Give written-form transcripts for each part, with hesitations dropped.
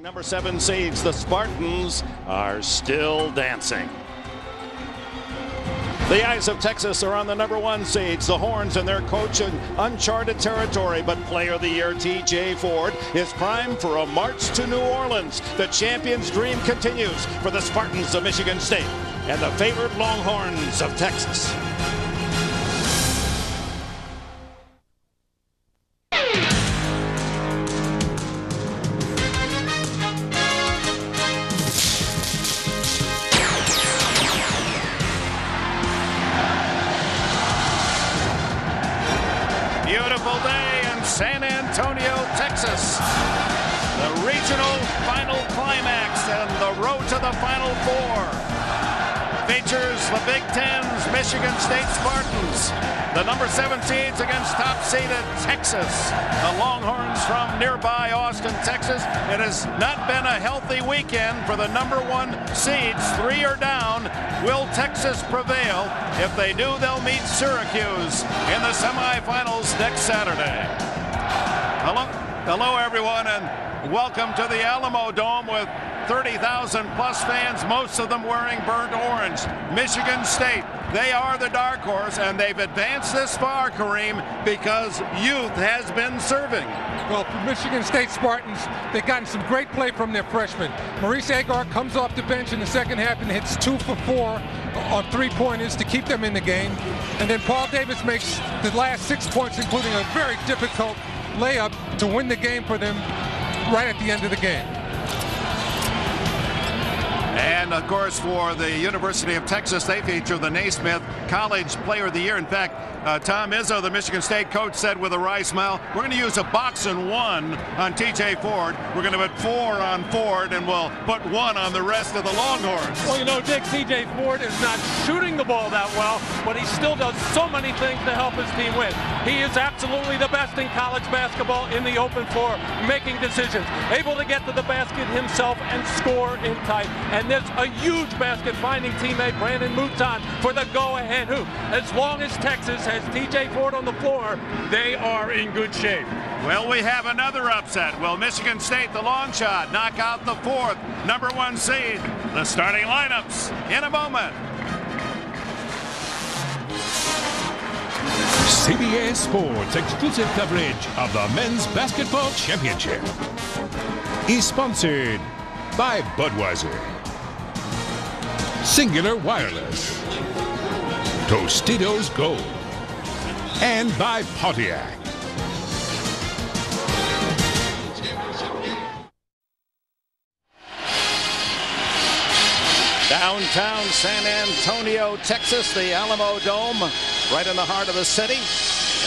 Number 7 seeds, the Spartans, are still dancing. The eyes of Texas are on the number 1 seeds, the Horns, and their coach in uncharted territory. But Player of the Year TJ Ford is primed for a march to New Orleans. The champion's dream continues for the Spartans of Michigan State and the favored Longhorns of Texas. Beautiful day in San Antonio, Texas. The regional final climax and the road to the Final Four features the Big Ten's Michigan State Spartans, the number 7 seeds against top-seeded Texas, the Longhorns from nearby Austin, Texas. It has not been a healthy weekend for the number 1 seeds. 3 are down. Will Texas prevail? If they do, they'll meet Syracuse in the semifinals next Saturday. Hello everyone, and welcome to the Alamo Dome with 30,000 plus fans, most of them wearing burnt orange. Michigan State, they are the dark horse, and they've advanced this far, Kareem, because youth has been serving. Well, for Michigan State Spartans, they've gotten some great play from their freshmen. Maurice Agar comes off the bench in the second half and hits 2 for 4 on 3-pointers to keep them in the game. And then Paul Davis makes the last 6 points, including a very difficult layup to win the game for them right at the end of the game. And of course, for the University of Texas, they feature the Naismith College Player of the Year. In fact, Tom Izzo, the Michigan State coach, said with a wry smile, we're going to use a box and 1 on TJ Ford. We're going to put 4 on Ford, and we'll put 1 on the rest of the Longhorns. Well, you know, Dick, TJ Ford is not shooting the ball that well, but he still does so many things to help his team win. He is absolutely the best in college basketball in the open floor, making decisions, able to get to the basket himself and score in tight. And there's a huge basket finding teammate Brandon Mouton for the go-ahead hoop. As long as Texas has TJ Ford on the floor, they are in good shape. Well, we have another upset. Will Michigan State, the long shot, knock out the 4th number 1 seed? The starting lineups in a moment. CBS Sports exclusive coverage of the Men's Basketball Championship is sponsored by Budweiser, Singular Wireless, Tostitos Gold, and by Pontiac. Downtown San Antonio, Texas, the Alamo Dome, right in the heart of the city.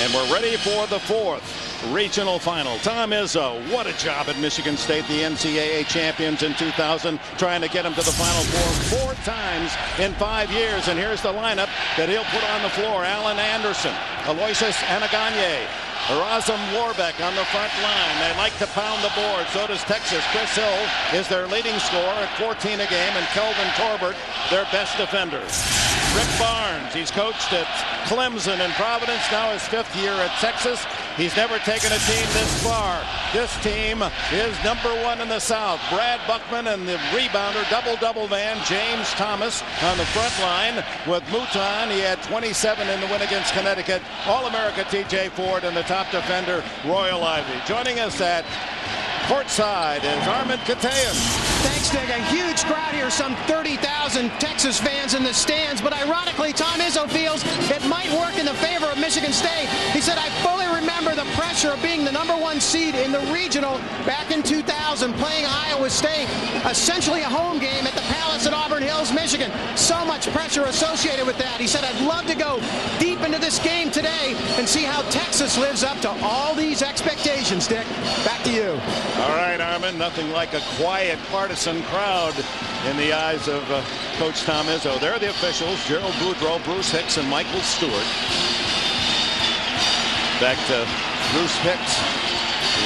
And we're ready for the 4th regional final. Tom Izzo, what a job at Michigan State, the NCAA champions in 2000, trying to get them to the Final Four 4 times in 5 years. And here's the lineup that he'll put on the floor. Alan Anderson, Aloysius Anaganye, Erasm Warbeck on the front line. They like to pound the board. So does Texas. Chris Hill is their leading scorer at 14 a game, and Kelvin Torbert, their best defender. Rick Barnes, he's coached at Clemson and Providence, now his 5th year at Texas. He's never taken a team this far. This team is number 1 in the South. Brad Buckman and the rebounder, double-double man, James Thomas on the front line. With Mouton, he had 27 in the win against Connecticut. All-America TJ Ford and the top defender, Royal Ivey. Joining us at courtside is Armin Katayan. Thanks, Dick. A huge crowd here, some 30,000 Texas fans in the stands. But ironically, Tom Izzo feels it might work in the favor of Michigan State. He said, I fully remember the pressure of being the number 1 seed in the regional back in 2000, playing Iowa State, essentially a home game at the Palace at Auburn Hills, Michigan. So much pressure associated with that. He said, I'd love to go deep into this game today and see how Texas lives up to all these expectations, Dick. Back to you. All right, Armin, nothing like a quiet partisan crowd in the eyes of Coach Tom Izzo. They're the officials, Gerald Boudreau, Bruce Hicks, and Michael Stewart. Back to Bruce Hicks,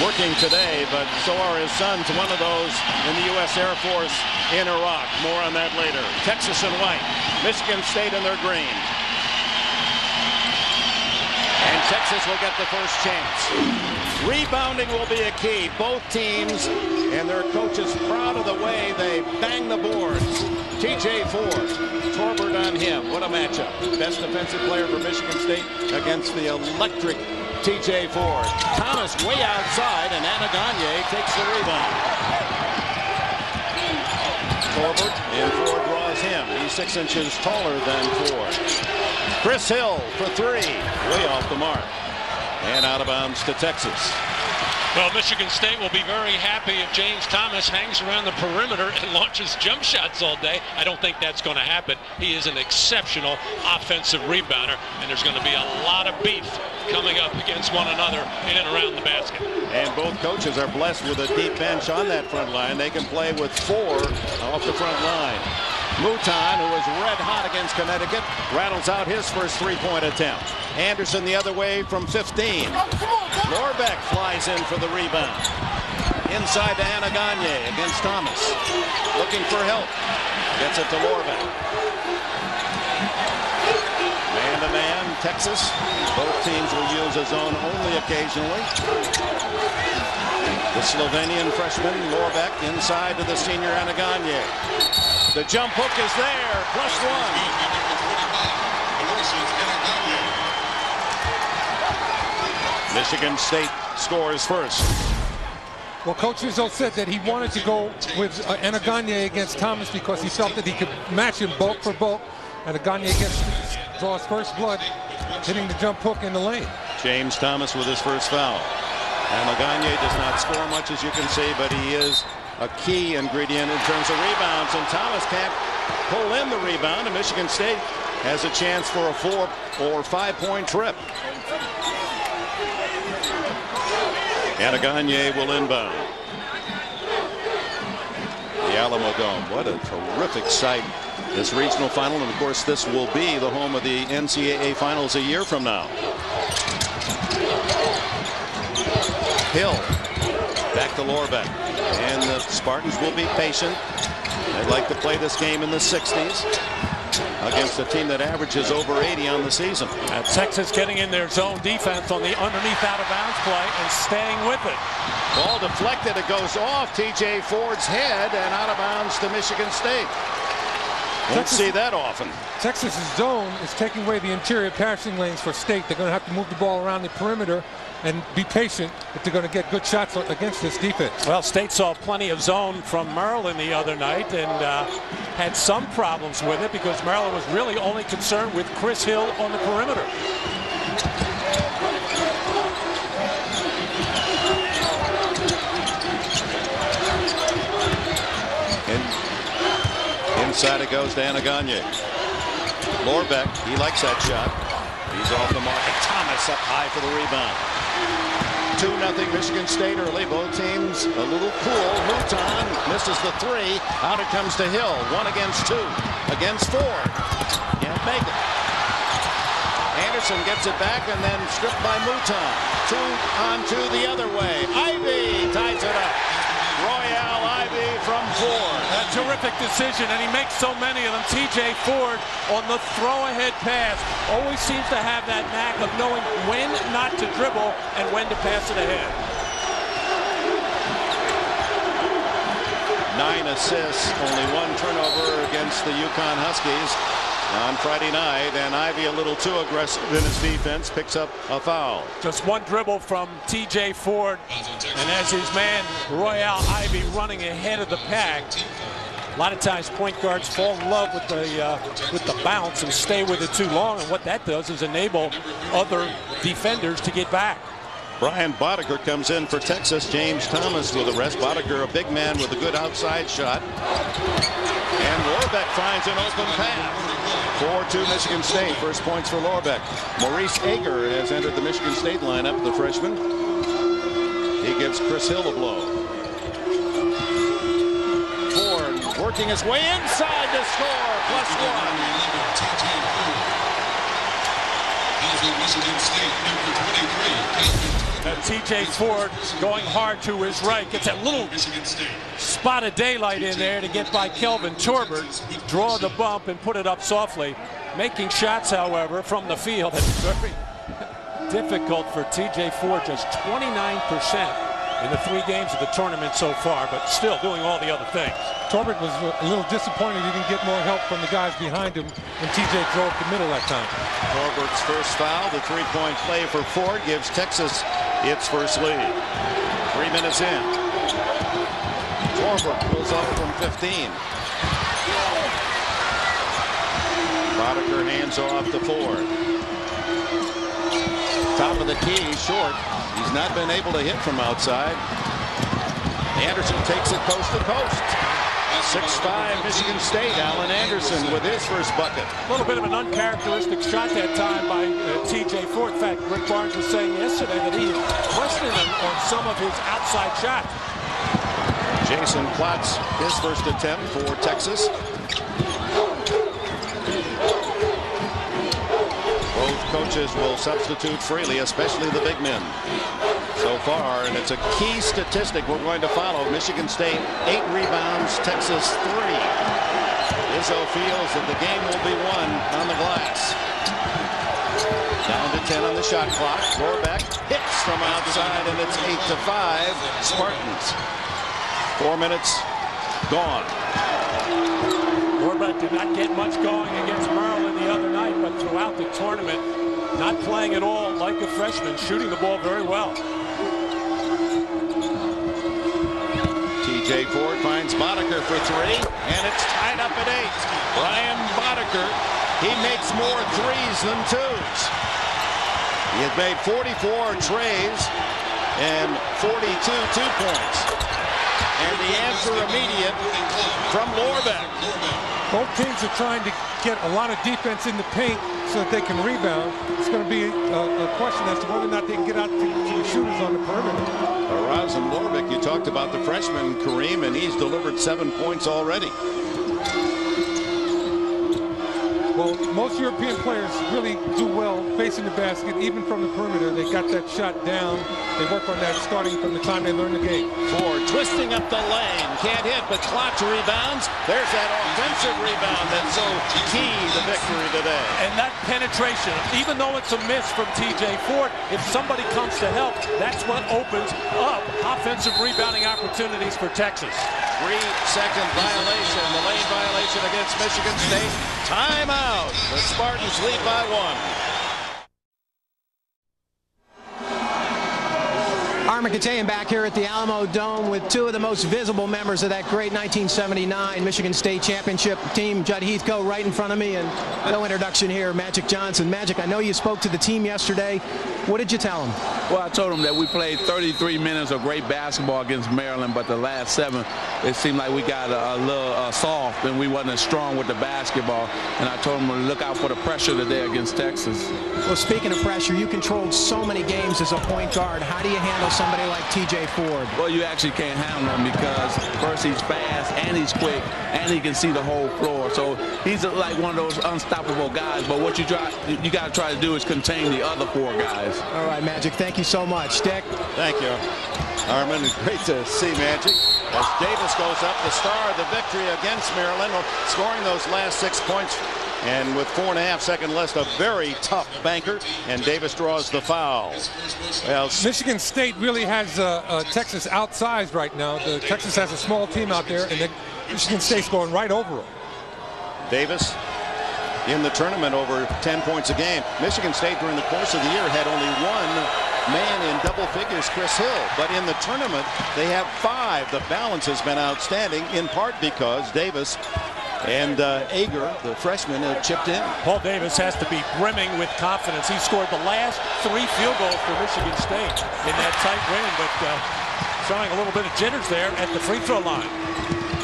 working today, but so are his sons, one of those in the U.S. Air Force in Iraq. More on that later. Texas in white, Michigan State in their green. And Texas will get the first chance. Rebounding will be a key. Both teams and their coaches proud of the way they bang the boards. TJ Ford, Torbert on him. What a matchup. Best defensive player for Michigan State against the electric TJ Ford. Thomas way outside, and Anaganye takes the rebound. Torbert, and Ford draws him. He's 6 inches taller than Ford. Chris Hill for three. Way off the mark. And out of bounds to Texas. Well, Michigan State will be very happy if James Thomas hangs around the perimeter and launches jump shots all day. I don't think that's going to happen. He is an exceptional offensive rebounder, and there's going to be a lot of beef coming up against one another in and around the basket. And both coaches are blessed with a deep bench on that front line. They can play with 4 off the front line. Mouton, who is red hot against Connecticut, rattles out his first three-point attempt. Anderson the other way from 15. Lorbeck flies in for the rebound. Inside to Anaganye against Thomas. Looking for help. Gets it to Lorbeck. Man-to-man, Texas. Both teams will use a zone only occasionally. The Slovenian freshman, Lorbeck, inside to the senior Anaganye. The jump hook is there, +1. Michigan State scores first. Well, Coach Izzo said that he wanted to go with Anaganye against Thomas because he felt that he could match him bulk for bulk. Anaganye draws first blood, hitting the jump hook in the lane. James Thomas with his first foul. Anaganye does not score much, as you can see, but he is a key ingredient in terms of rebounds, and Thomas can't pull in the rebound, and Michigan State has a chance for a 4 or 5 point trip. Anaganye will inbound. The Alamo Dome. What a terrific sight, this regional final, and of course this will be the home of the NCAA finals a year from now. Hill back to Lorbeck, and the Spartans will be patient. They'd like to play this game in the 60s against a team that averages over 80 on the season. Texas getting in their zone defense on the underneath out of bounds play and staying with it. Ball deflected, it goes off TJ Ford's head and out of bounds to Michigan State. Won't see that often. Texas's zone is taking away the interior passing lanes for State. They're going to have to move the ball around the perimeter and be patient if they're going to get good shots against this defense. Well, State saw plenty of zone from Maryland the other night and had some problems with it because Maryland was really only concerned with Chris Hill on the perimeter. Inside it goes to Anaganye. Lorbeck, he likes that shot. He's off the mark. Thomas up high for the rebound. 2-0 Michigan State early. Both teams a little cool. Mouton misses the 3. Out it comes to Hill. 1 against 2. Against 4. Can't make it. Anderson gets it back and then stripped by Mouton. 2 on 2 the other way. Ivey ties it up. Royale Ivey from Ford. A terrific decision, and he makes so many of them. TJ Ford on the throw-ahead pass always seems to have that knack of knowing when not to dribble and when to pass it ahead. 9 assists, only 1 turnover against the UConn Huskies on Friday night, and Ivey a little too aggressive in his defense, picks up a foul. Just 1 dribble from TJ Ford, and as his man Royale Ivey running ahead of the pack. A lot of times point guards fall in love with the bounce and stay with it too long, and what that does is enable other defenders to get back. Brian Boddicker comes in for Texas. James Thomas with the rest. Boddicker, a big man with a good outside shot. And Lorbeck finds an open pass. 4-2 Michigan State. First points for Lorbeck. Maurice Ager has entered the Michigan State lineup, the freshman. He gives Chris Hill a blow. Ford working his way inside to score. +1. Michigan State, number 23. TJ Ford going hard to his right, gets that little spot of daylight in there to get by Kelvin Torbert, draw the bump and put it up softly. Making shots, however, from the field. That's very difficult for TJ Ford, just 29% in the 3 games of the tournament so far, but still doing all the other things. Torbert was a little disappointed he didn't get more help from the guys behind him when TJ drove the middle that time. Torbert's first foul, the three-point play for Ford gives Texas its first lead. 3 minutes in. Torbert goes up from 15. Boddicker hands off to Ford. Top of the key, short. He's not been able to hit from outside. Anderson takes it coast to coast. 6'5" Michigan State. Allen Anderson with his first bucket. A little bit of an uncharacteristic shot that time by TJ Ford. In fact, Rick Barnes was saying yesterday that he questioned him on some of his outside shots. Jason Klotz, his first attempt for Texas. Both coaches will substitute freely, especially the big men so far, and it's a key statistic we're going to follow. Michigan State 8 rebounds, Texas 3. Izzo feels that the game will be won on the glass. Down to 10 on the shot clock. Lorbeck hits from outside, and it's 8-5 Spartans. 4 minutes gone. Lorbeck did not get much going against Maryland the other night, but throughout the tournament, not playing at all like a freshman, shooting the ball very well. TJ Ford finds Boddicker for 3, and it's tied up at 8. Brian Boddicker, he makes more 3s than 2s. He has made 44 trays and 42 2-points. And the answer immediate from Lorbeck. Both teams are trying to get a lot of defense in the paint so that they can rebound. It's going to be a question as to whether or not they can get out to the shooters on the perimeter. Arazem Lorbeck, you talked about the freshman, Kareem, and he's delivered 7 points already. Well, most European players really do well facing the basket, even from the perimeter. They got that shot down. They work on that starting from the time they learn the game. Ford twisting up the lane. Can't hit, but Klotz rebounds. There's that offensive rebound that's so key to victory today. And that penetration, even though it's a miss from TJ Ford, if somebody comes to help, that's what opens up offensive rebounding opportunities for Texas. 3-second violation, the lane violation against Michigan State. Timeout. The Spartans lead by 1. Armin Katayan back here at the Alamo Dome with 2 of the most visible members of that great 1979 Michigan State championship team. Judd Heathcote right in front of me, and no introduction here, Magic Johnson. Magic, I know you spoke to the team yesterday. What did you tell them? Well, I told them that we played 33 minutes of great basketball against Maryland, but the last 7, it seemed like we got a little soft and we wasn't as strong with the basketball. And I told them to look out for the pressure today against Texas. Well, speaking of pressure, you controlled so many games as a point guard. How do you handle somebody like TJ Ford? Well, you actually can't handle him because first he's fast and he's quick and he can see the whole floor. So he's like one of those unstoppable guys. But what you got to try to do is contain the other 4 guys. All right, Magic, thank you so much. Dick? Thank you, Armin. Great to see Magic. As Davis goes up, the star of the victory against Maryland, scoring those last 6 points. And with 4.5 seconds left, a very tough banker, and Davis draws the foul. Well, Michigan State really has Texas outsized right now. Texas has a small team out there, and Michigan State's going right over them. Davis in the tournament over 10 points a game. Michigan State during the course of the year had only 1 man in double figures, Chris Hill. But in the tournament, they have 5. The balance has been outstanding, in part because Davis and Ager, the freshman, chipped in. Paul Davis has to be brimming with confidence. He scored the last 3 field goals for Michigan State in that tight win, but showing a little bit of jitters there at the free throw line.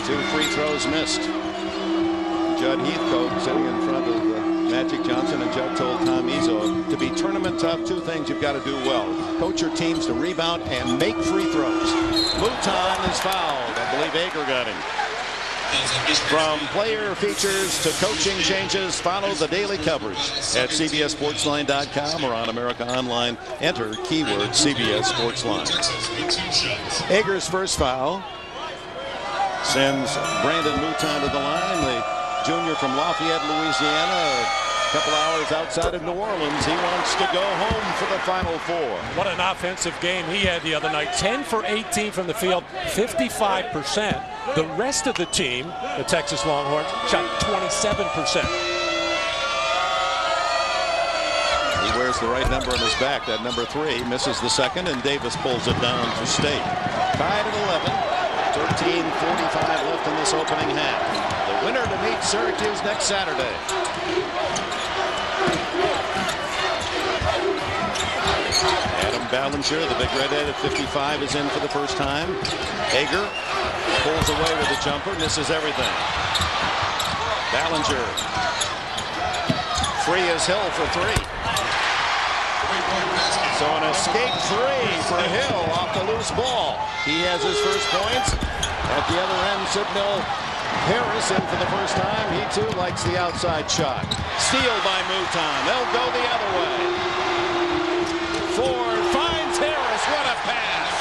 2 free throws missed. Judd Heathcote sitting in front of Magic Johnson, and Judd told Tom Izzo, to be tournament tough, 2 things you've got to do well. Coach your teams to rebound and make free throws. Mouton is fouled. I believe Ager got him. From player features to coaching changes, follow the daily coverage at CBSSportsline.com or on America Online. Enter keyword CBS Sportsline. Ager's first foul sends Brandon Mouton to the line, the junior from Lafayette, Louisiana. A couple hours outside of New Orleans. He wants to go home for the Final Four. What an offensive game he had the other night. 10 for 18 from the field, 55%. The rest of the team, the Texas Longhorns, shot 27%. He wears the right number on his back, that number 3. Misses the second, and Davis pulls it down for State. Tied at 11. 13:45 left in this opening half. The winner to meet Syracuse next Saturday. Adam Ballinger, the big redhead at 55, is in for the first time. Hager pulls away with a jumper, misses everything. Ballinger free as Hill for 3. So an escape 3 for Hill off the loose ball. He has his first points. At the other end, Sidnell Harris in for the first time. He too likes the outside shot. Steal by Mouton. They'll go the other way. Ford finds Harris. What a pass.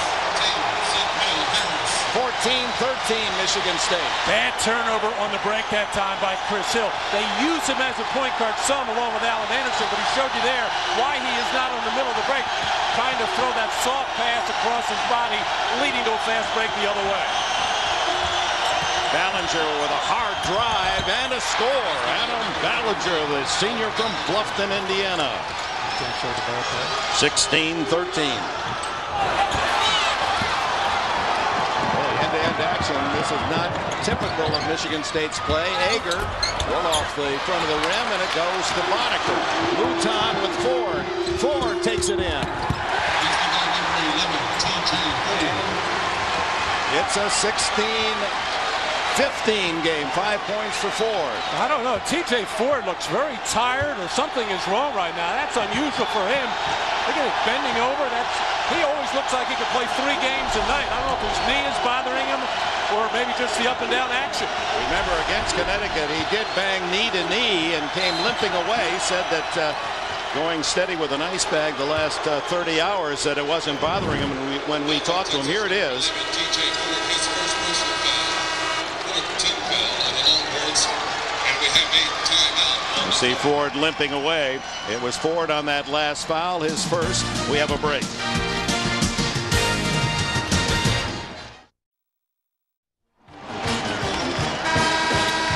14-13 Michigan State. Bad turnover on the break that time by Chris Hill. They use him as a point guard some along with Alan Anderson, but he showed you there why he is not in the middle of the break, trying to throw that soft pass across his body, leading to a fast break the other way. Ballinger with a hard drive and a score. Adam Ballinger, the senior from Bluffton, Indiana. 16-13. End-to-end action. This is not typical of Michigan State's play. Hager roll off the front of the rim, and it goes to Boddicker. Mouton with Ford. Ford takes it in. It's a 16-15 game. 5 points for Ford. I don't know. TJ Ford looks very tired, or something is wrong right now. That's unusual for him. Look at it, bending over. He always looks like he could play 3 games a night. I don't know if his knee is bothering him or maybe just the up and down action. Remember, against Connecticut, he did bang knee to knee and came limping away. Said that going steady with an ice bag the last 30 hours, that it wasn't bothering him when we talked to him. Here it is. You see Ford limping away. It was Ford on that last foul, his first. We have a break.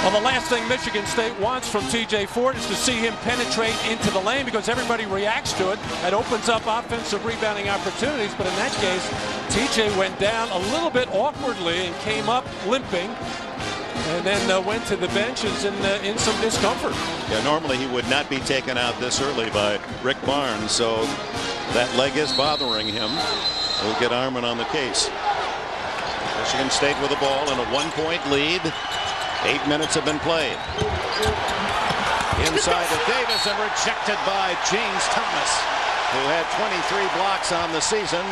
Well, the last thing Michigan State wants from TJ Ford is to see him penetrate into the lane, because everybody reacts to it. It opens up offensive rebounding opportunities, but in that case, TJ went down a little bit awkwardly and came up limping, and then went to the benches in some discomfort. Yeah, normally he would not be taken out this early by Rick Barnes, so that leg is bothering him. We'll get Armin on the case. Michigan State with the ball in a 1-point lead. 8 minutes have been played. Inside to Davis, and rejected by James Thomas, who had 23 blocks on the season.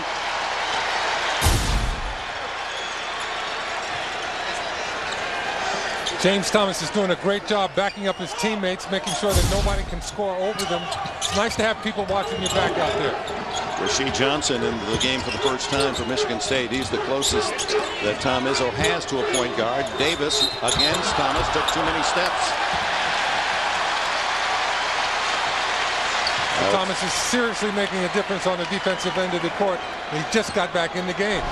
James Thomas is doing a great job backing up his teammates, making sure that nobody can score over them. It's nice to have people watching your back out there. Rasheed Johnson into the game for the first time for Michigan State. He's the closest that Tom Izzo has to a point guard. Davis against Thomas, took too many steps. Thomas is seriously making a difference on the defensive end of the court. He just got back in the game.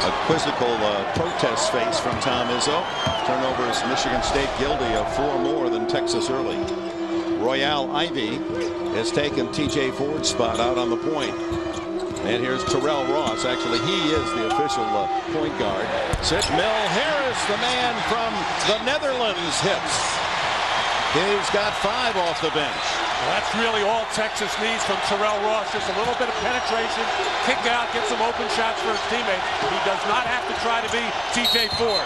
A quizzical protest face from Tom Izzo. Turnovers, Michigan State guilty of 4 more than Texas early. Royale Ivy has taken TJ Ford's spot out on the point. And here's Terrell Ross. Actually, he is the official point guard. Sidnell Harris, the man from the Netherlands, hits. He's got 5 off the bench. Well, that's really all Texas needs from Terrell Ross. Just a little bit of penetration, kick out, get some open shots for his teammates. He does not have to try to be TJ Ford.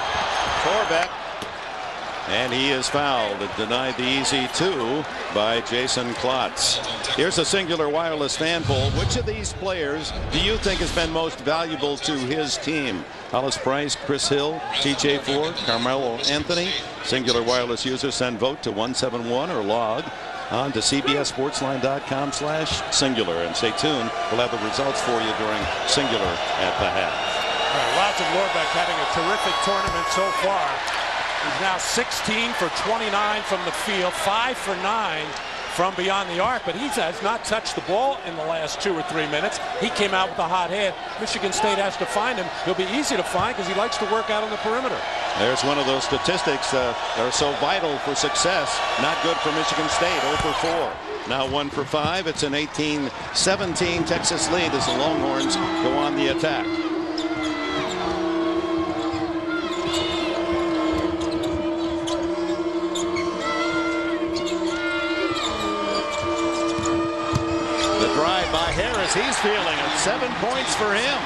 Torbeck, and he is fouled. Denied the easy 2 by Jason Klotz. Here's a Singular Wireless fan poll. Which of these players do you think has been most valuable to his team? Hollis Price, Chris Hill, TJ Ford, Carmelo Anthony. Singular Wireless users send vote to 171 or log on to CBSSportsline.com/singular, and stay tuned. We'll have the results for you during Singular at the half. Lots of Lorbeck having a terrific tournament so far. He's now 16 for 29 from the field, 5 for 9 from beyond the arc, but he has not touched the ball in the last 2 or 3 minutes. He came out with a hot hand. Michigan State has to find him. He'll be easy to find because he likes to work out on the perimeter. There's one of those statistics that are so vital for success. Not good for Michigan State, 0 for 4. Now 1 for 5. It's an 18-17 Texas lead as the Longhorns go on the attack. Drive by Harris. He's feeling it. 7 points for him.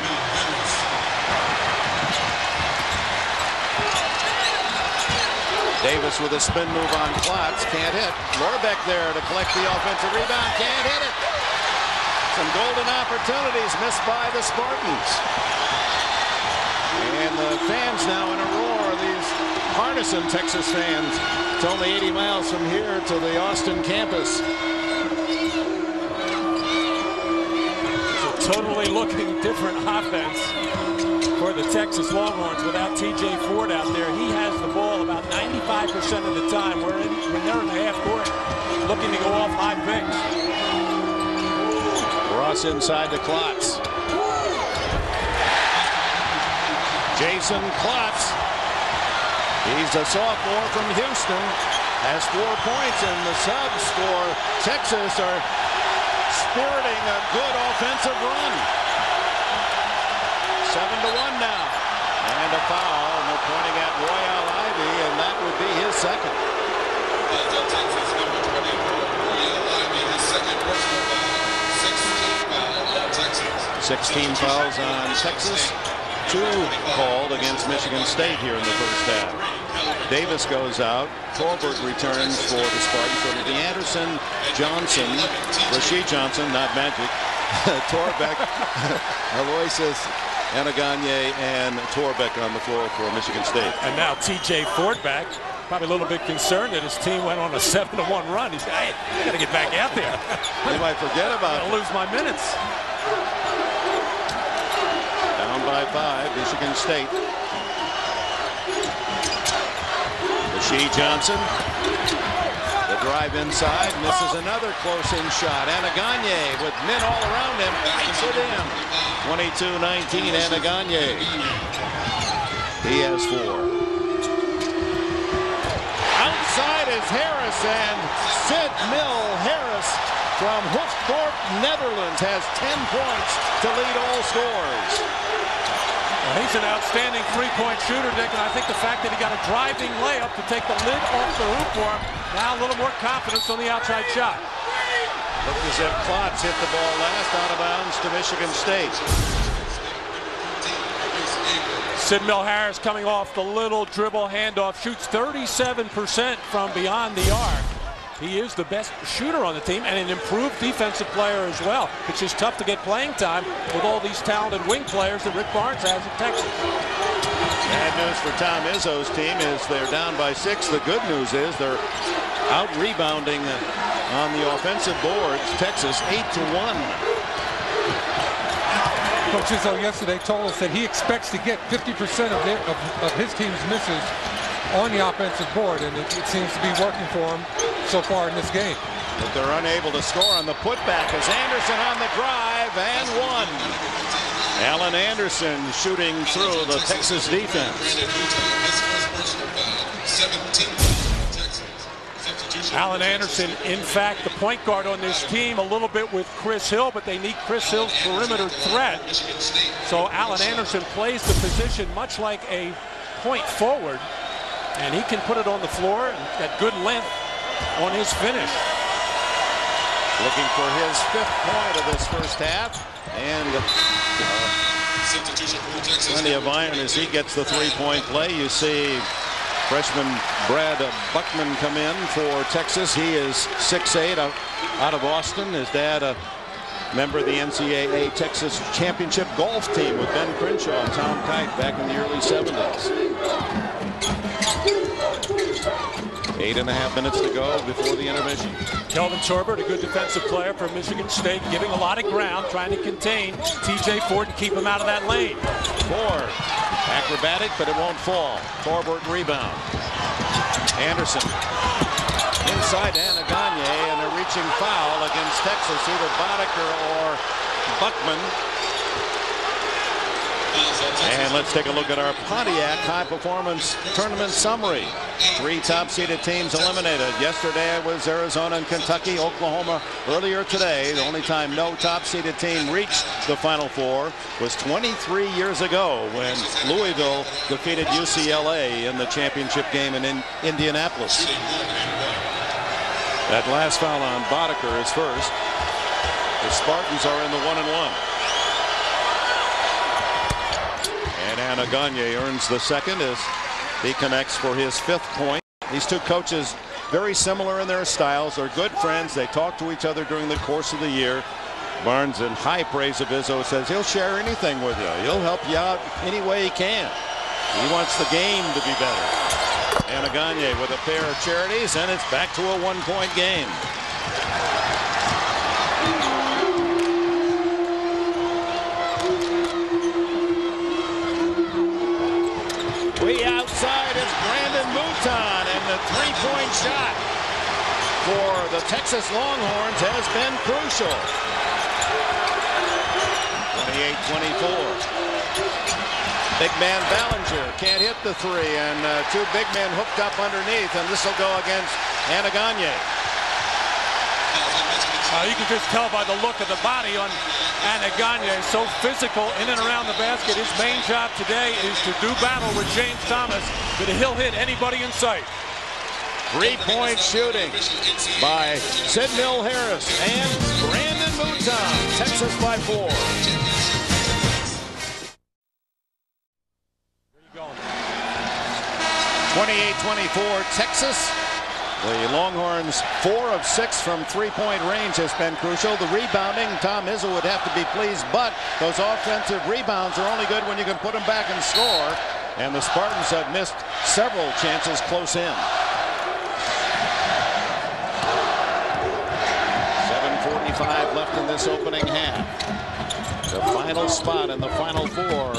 Davis with a spin move on Klotz. Can't hit. Lorbeck there to collect the offensive rebound. Can't hit it. Some golden opportunities missed by the Spartans. And the fans now in a roar. These partisan Texas fans. It's only 80 miles from here to the Austin campus. Totally looking different offense for the Texas Longhorns without T.J. Ford out there. He has the ball about 95% of the time. When they're in the half court looking to go off high picks. Ross inside to Klotz. Jason Klotz. He's a sophomore from Houston. Has 4 points, and the subs for Texas are spiriting a good offensive run. 7-1 now. And a foul. And they're pointing at Royale Ivy, and that would be his second. Texas number 24, Royale Ivy, his second personal foul. 16 foul on Texas. 16 fouls on Texas. 2 called against Michigan State here in the first half. Davis goes out. Tolbert returns for the Spartans. So it'll be Anderson, Johnson, Rasheed Johnson, not Magic, Torbeck, Aloysius, Anaganye, and Torbeck on the floor for Michigan State. And now T.J. Ford back. Probably a little bit concerned that his team went on a 7-1 run. He's like, hey, I got to get back out there. They might forget about it. I'll lose my minutes. Down by 5, Michigan State. Rasheed Johnson. The drive inside, misses another close-in shot. Anaganye with men all around him. Makes it in. 22-19, Anaganye. He has 4. Outside is Harris, and Sid Mill Harris from Hoofddorp, Netherlands, has 10 points to lead all scores. Well, he's an outstanding three-point shooter, Dick, and I think the fact that he got a driving layup to take the lid off the hoop for him, now a little more confidence on the outside shot. Looked as if Klotz hit the ball last, out of bounds to Michigan State. Sid Mill Harris coming off the little dribble handoff, shoots 37% from beyond the arc. He is the best shooter on the team and an improved defensive player as well. It's just tough to get playing time with all these talented wing players that Rick Barnes has at Texas. Bad news for Tom Izzo's team is they're down by 6. The good news is they're out rebounding on the offensive boards. Texas 8-1. Coach Izzo yesterday told us that he expects to get 50% of his team's misses on the offensive board, and it seems to be working for him so far in this game. But they're unable to score on the putback as Anderson on the drive and 1. Alan Anderson shooting through the Texas defense. Alan Anderson, in fact, the point guard on this team, a little bit with Chris Hill, but they need Chris Hill's perimeter threat. So Alan Anderson plays the position much like a point forward, and he can put it on the floor and got good length on his finish. Looking for his 5th point of this first half, and plenty of iron as he gets the 3-point play. You see freshman Brad Buckman come in for Texas. He is 6'8", out of Austin. His dad, a member of the NCAA Texas Championship golf team with Ben Crenshaw and Tom Kite back in the early 70s. 8.5 minutes to go before the intermission. Kelvin Torbert, a good defensive player for Michigan State, giving a lot of ground, trying to contain T.J. Ford and keep him out of that lane. Ford, acrobatic, but it won't fall. Torbert rebound. Anderson inside Anaganye, and a reaching foul against Texas, either Boddicker or Buckman. And let's take a look at our Pontiac High Performance Tournament summary. 3 top-seeded teams eliminated. Yesterday it was Arizona and Kentucky, Oklahoma earlier today. The only time no top-seeded team reached the Final Four was 23 years ago when Louisville defeated UCLA in the championship game in Indianapolis. That last foul on Boddicker is first. The Spartans are in the 1-1. And Anaganye earns the second as he connects for his 5th point. These two coaches very similar in their styles. They're good friends. They talk to each other during the course of the year. Barnes, in high praise of Izzo, says he'll share anything with you. He'll help you out any way he can. He wants the game to be better. Anaganye with a pair of charities, and it's back to a 1-point game. Way outside is Brandon Mouton, and the 3-point shot for the Texas Longhorns has been crucial. 28-24. Big man Ballinger can't hit the 3, and 2 big men hooked up underneath, and this will go against Anaganye. You can just tell by the look of the body on Anaganye. So physical in and around the basket. His main job today is to do battle with James Thomas, but he'll hit anybody in sight. 3-point shooting by Sid Mill Harris and Brandon Mouton. Texas by 4. 28-24 Texas. The Longhorns 4 of 6 from 3-point range has been crucial. The rebounding, Tom Izzo would have to be pleased, but those offensive rebounds are only good when you can put them back and score. And the Spartans have missed several chances close in. 7:45 left in this opening half. The final spot in the Final Four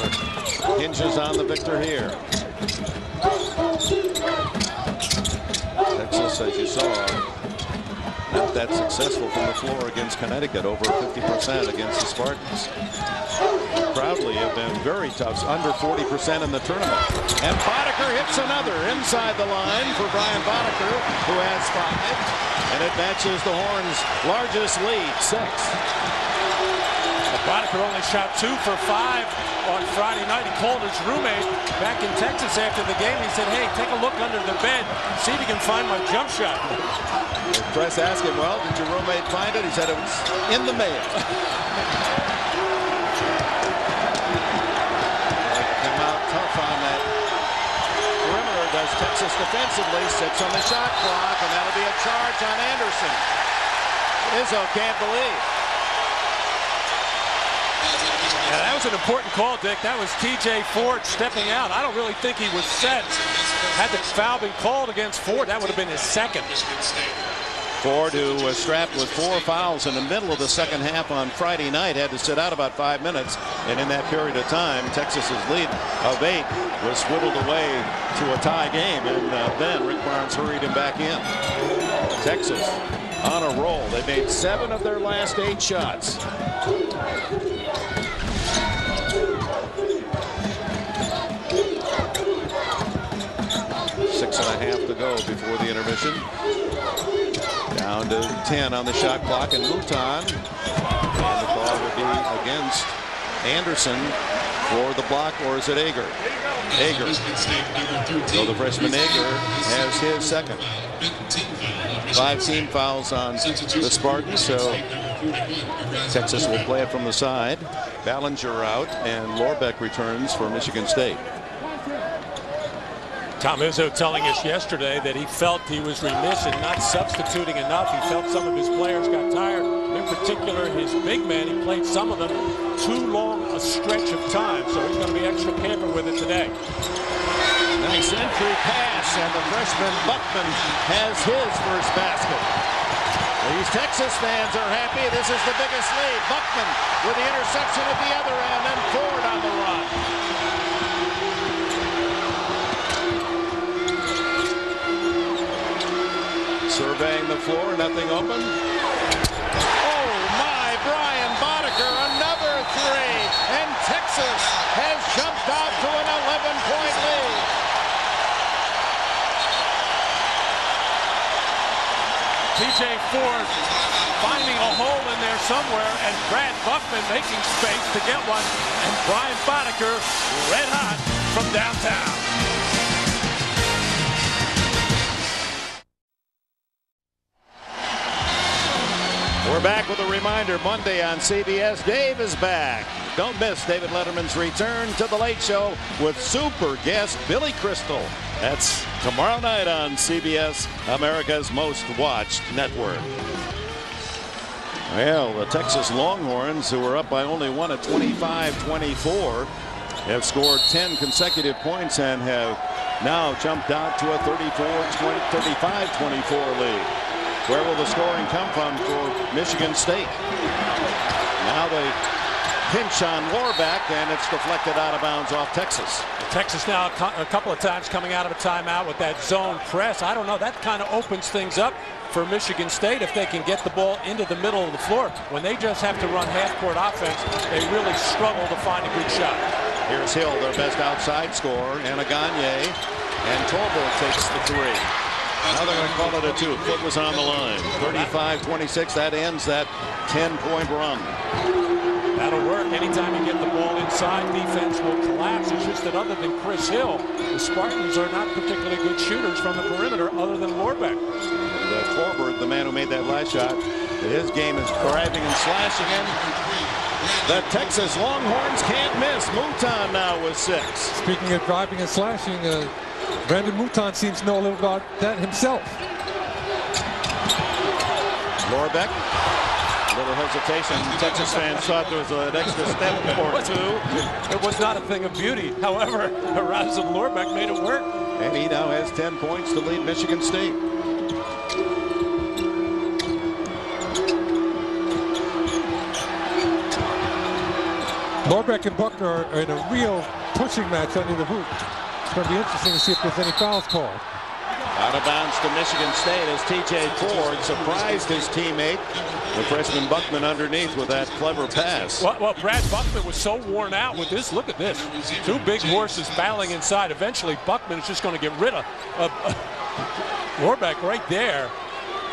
hinges on the victor here. Texas, as you saw, not that successful from the floor against Connecticut, over 50% against the Spartans. Proudly have been very tough, under 40% in the tournament. And Boddicker hits another inside the line for Brian Boddicker, who has 5. And it matches the Horns' largest lead, 6. Boddicker only shot 2 for 5 on Friday night. He called his roommate back in Texas after the game. He said, hey, take a look under the bed, see if you can find my jump shot. The press asked him, well, did your roommate find it? He said it was in the mail. They come out tough on that perimeter, does Texas defensively. 6 on the shot clock, and that'll be a charge on Anderson. Izzo can't believe. Yeah, that was an important call, Dick. That was T.J. Ford stepping out. I don't really think he was set. Had the foul been called against Ford, that would have been his second. Ford, who was strapped with 4 fouls in the middle of the second half on Friday night, had to sit out about 5 minutes. And in that period of time, Texas's lead of 8 was whittled away to a tie game. And then Rick Barnes hurried him back in. Texas on a roll. They made 7 of their last 8 shots. 6.5 to go before the intermission. Down to 10 on the shot clock, and Mouton. And the call would be against Anderson for the block, or is it Ager? Ager. So the freshman Ager has his second. 5 team fouls on the Spartans, so Texas will play it from the side. Ballinger out, and Lorbeck returns for Michigan State. Tom Izzo telling us yesterday that he felt he was remiss in not substituting enough. He felt some of his players got tired. In particular, his big man, he played some of them too long a stretch of time, so he's going to be extra careful with it today. Nice entry pass, and the freshman Buckman has his first basket. These Texas fans are happy. This is the biggest lead. Buckman with the interception at the other end, and Ford on the run. Surveying the floor, nothing open. Oh my, Brian Boddicker, another three, and Texas has jumped out to an 11-point lead. TJ Ford finding a hole in there somewhere, and Brad Buckman making space to get one, and Brian Boddicker red hot from downtown. We're back with a reminder Monday on CBS. Dave is back. Don't miss David Letterman's return to the Late Show with super guest Billy Crystal. That's tomorrow night on CBS, America's most watched network. Well, the Texas Longhorns, who are up by only one at 25-24, have scored 10 consecutive points and have now jumped out to a 35-24 lead. Where will the scoring come from for Michigan State? Now they pinch on Warback, and it's deflected out of bounds off Texas. Texas now a couple of times coming out of a timeout with that zone press. I don't know. That kind of opens things up for Michigan State if they can get the ball into the middle of the floor. When they just have to run half-court offense, they really struggle to find a good shot. Here's Hill, their best outside scorer, and Gagne, and Tolbert takes the three. Now they're going to call it a two. Foot was on the line. 35-26. That ends that 10-point run. That'll work. Anytime you get the ball inside, defense will collapse. It's just that other than Chris Hill, the Spartans are not particularly good shooters from the perimeter other than Warbeck. Tolbert, the man who made that last shot, his game is driving and slashing in. The Texas Longhorns can't miss. Mouton now with 6. Speaking of driving and slashing, Brandon Mouton seems to know a little about that himself. Warbeck. Little hesitation. Texas fans thought there was an extra step or two. It was not a thing of beauty. However, Erasmus Lorbeck made it work. And he now has 10 points to lead Michigan State. Lorbeck and Buckner are in a real pushing match under the hoop. It's going to be interesting to see if there's any fouls called. Out of bounds to Michigan State as TJ Ford surprised his teammate, the freshman Buckman, underneath with that clever pass. Well, Brad Buckman was so worn out with this. Look at this. Two big horses battling inside. Eventually, Buckman is just going to get rid of Warbeck right there.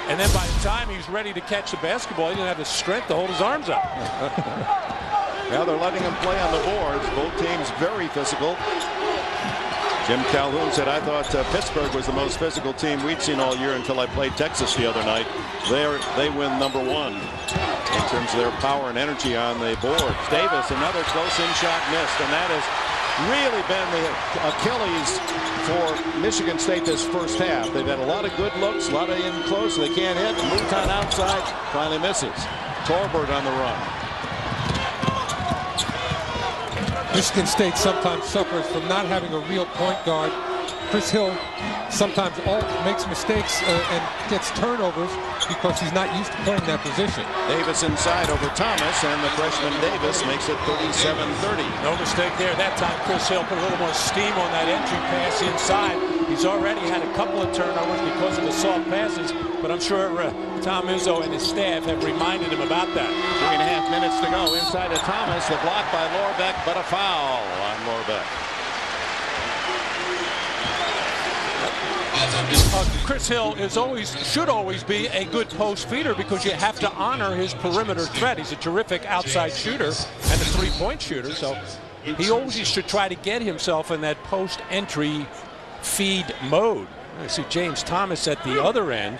And then by the time he's ready to catch the basketball, he didn't have the strength to hold his arms up. Now they're letting him play on the boards. Both teams very physical. Jim Calhoun said, I thought Pittsburgh was the most physical team we'd seen all year until I played Texas the other night. They win #1 in terms of their power and energy on the boards. Davis, another close-in shot missed, and that has really been the Achilles for Michigan State this first half. They've had a lot of good looks, a lot of in close. They can't hit. Mouton outside, finally misses. Tolbert on the run. Michigan State sometimes suffers from not having a real point guard. Chris Hill sometimes makes mistakes and gets turnovers because he's not used to playing that position. Davis inside over Thomas, and the freshman Davis makes it 37-30. No mistake there. That time Chris Hill put a little more steam on that entry pass inside. He's already had a couple of turnovers because of the soft passes, but I'm sure Tom Izzo and his staff have reminded him about that. 3.5 minutes to go. Inside to Thomas. The block by Lorbeck, but a foul on Lorbeck. Chris Hill should always be a good post feeder because you have to honor his perimeter threat. He's a terrific outside shooter and a three-point shooter, so he always should try to get himself in that post entry feed mode. I see James Thomas at the other end.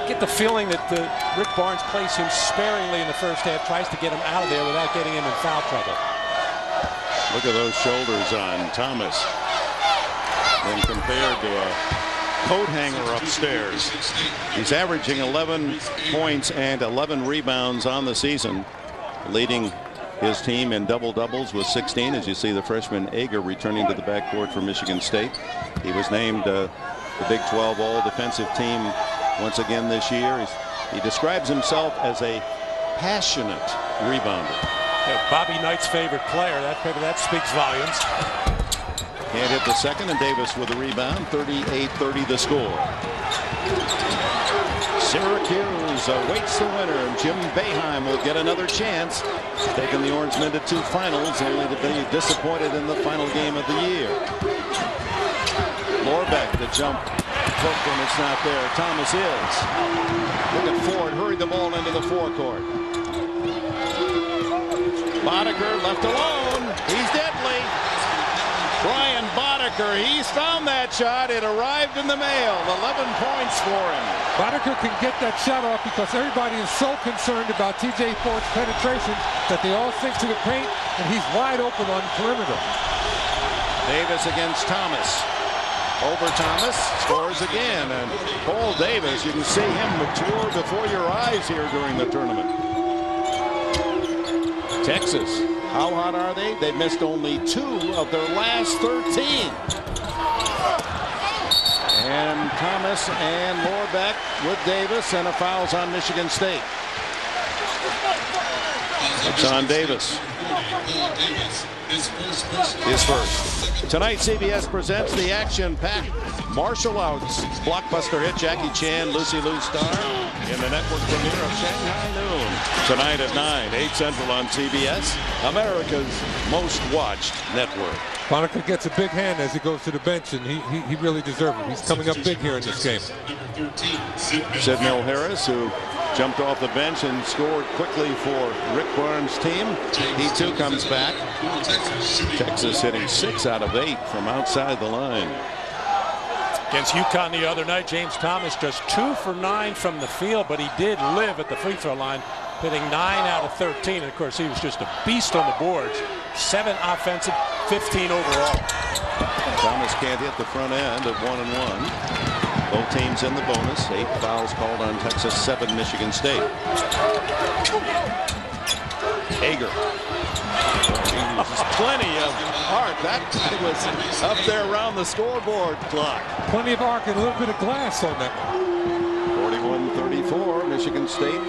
Get the feeling that Rick Barnes plays him sparingly in the first half, tries to get him out of there without getting him in foul trouble. Look at those shoulders on Thomas. When compared to a coat hanger upstairs. He's averaging 11 points and 11 rebounds on the season, leading his team in double-doubles with 16. As you see, the freshman Ager returning to the backcourt for Michigan State. He was named the Big 12 All-Defensive Team once again this year. He describes himself as a passionate rebounder. Yeah, Bobby Knight's favorite player. That speaks volumes. Can't hit the second, and Davis with a rebound. 38-30 the score. Syracuse awaits the winner, and Jim Boeheim will get another chance. Taking the Orangemen to 2 finals, only to be disappointed in the final game of the year. Lorbeck, the jump hook, and it's not there. Thomas is. Look at Ford, hurried the ball into the forecourt. Boddicker left alone. He's deadly. Brian Boddicker, he's found that shot. It arrived in the mail. 11 points for him. Boddicker can get that shot off because everybody is so concerned about TJ Ford's penetration that they all sink to the paint, and he's wide open on the perimeter. Davis against Thomas. Over Thomas, scores again, and Paul Davis, you can see him mature before your eyes here during the tournament. Texas, how hot are they? They've missed only 2 of their last 13. And Thomas and Lorbeck with Davis, and a foul's on Michigan State. It's on Davis. His first. Tonight, CBS presents the action-packed martial arts blockbuster hit Jackie Chan, Lucy Liu star in the network premiere of Shanghai Noon. Tonight at 9, 8 Central on CBS, America's most watched network. Boddicker gets a big hand as he goes to the bench, and he really deserves it. He's coming up big here in this game. Sidnell Harris, who jumped off the bench and scored quickly for Rick Barnes' team. He too comes back. Texas hitting 6 out of 8 from outside the line. Against UConn the other night, James Thomas just 2 for 9 from the field, but he did live at the free throw line, hitting 9 out of 13. And of course, he was just a beast on the boards. 7 offensive, 15 overall. Thomas can't hit the front end of 1-1. Both teams in the bonus. 8 fouls called on Texas, 7 Michigan State. Hager. Plenty of arc. That was up there around the scoreboard clock. Plenty of arc and a little bit of glass on that. 41-34, Michigan State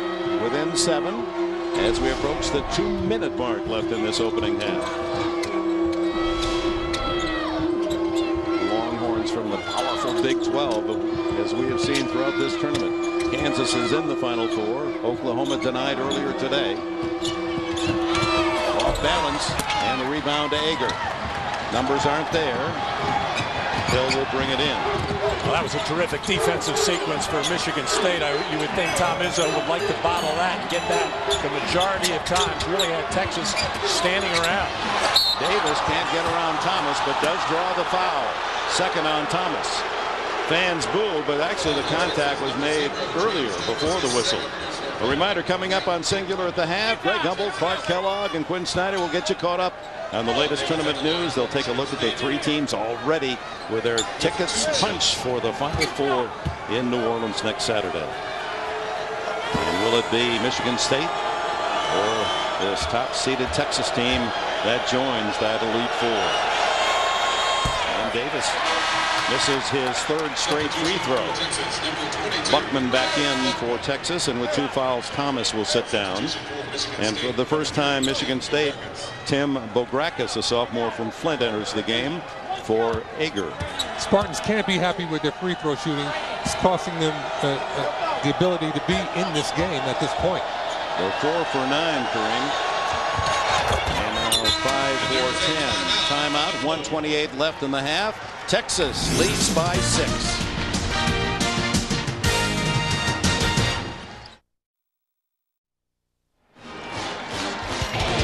within 7 as we approach the 2-minute mark left in this opening half. Longhorns from the powerful Big 12, as we have seen throughout this tournament. Kansas is in the Final Four. Oklahoma denied earlier today. Off balance, and the rebound to Ager. Numbers aren't there. Hill will bring it in. Well, that was a terrific defensive sequence for Michigan State. You would think Tom Izzo would like to bottle that and get that the majority of times. Really had Texas standing around. Davis can't get around Thomas, but does draw the foul. Second on Thomas. Fans boo, but actually the contact was made earlier before the whistle. A reminder coming up on Singular at the half. Greg Humble, Clark Kellogg, and Quinn Snyder will get you caught up on the latest tournament news. They'll take a look at the 3 teams already with their tickets punched for the Final Four in New Orleans next Saturday. And will it be Michigan State or this top-seeded Texas team that joins that Elite Four? And Davis misses his 3rd straight free throw. Buckman back in for Texas, and with 2 fouls, Thomas will sit down. And for the first time, Michigan State, Tim Bograkis, a sophomore from Flint, enters the game for Ager. Spartans can't be happy with their free throw shooting. It's costing them the ability to be in this game at this point. They're 4 for 9, Kareem. And now 5 for 10. Timeout, 1:28 left in the half. Texas leads by 6.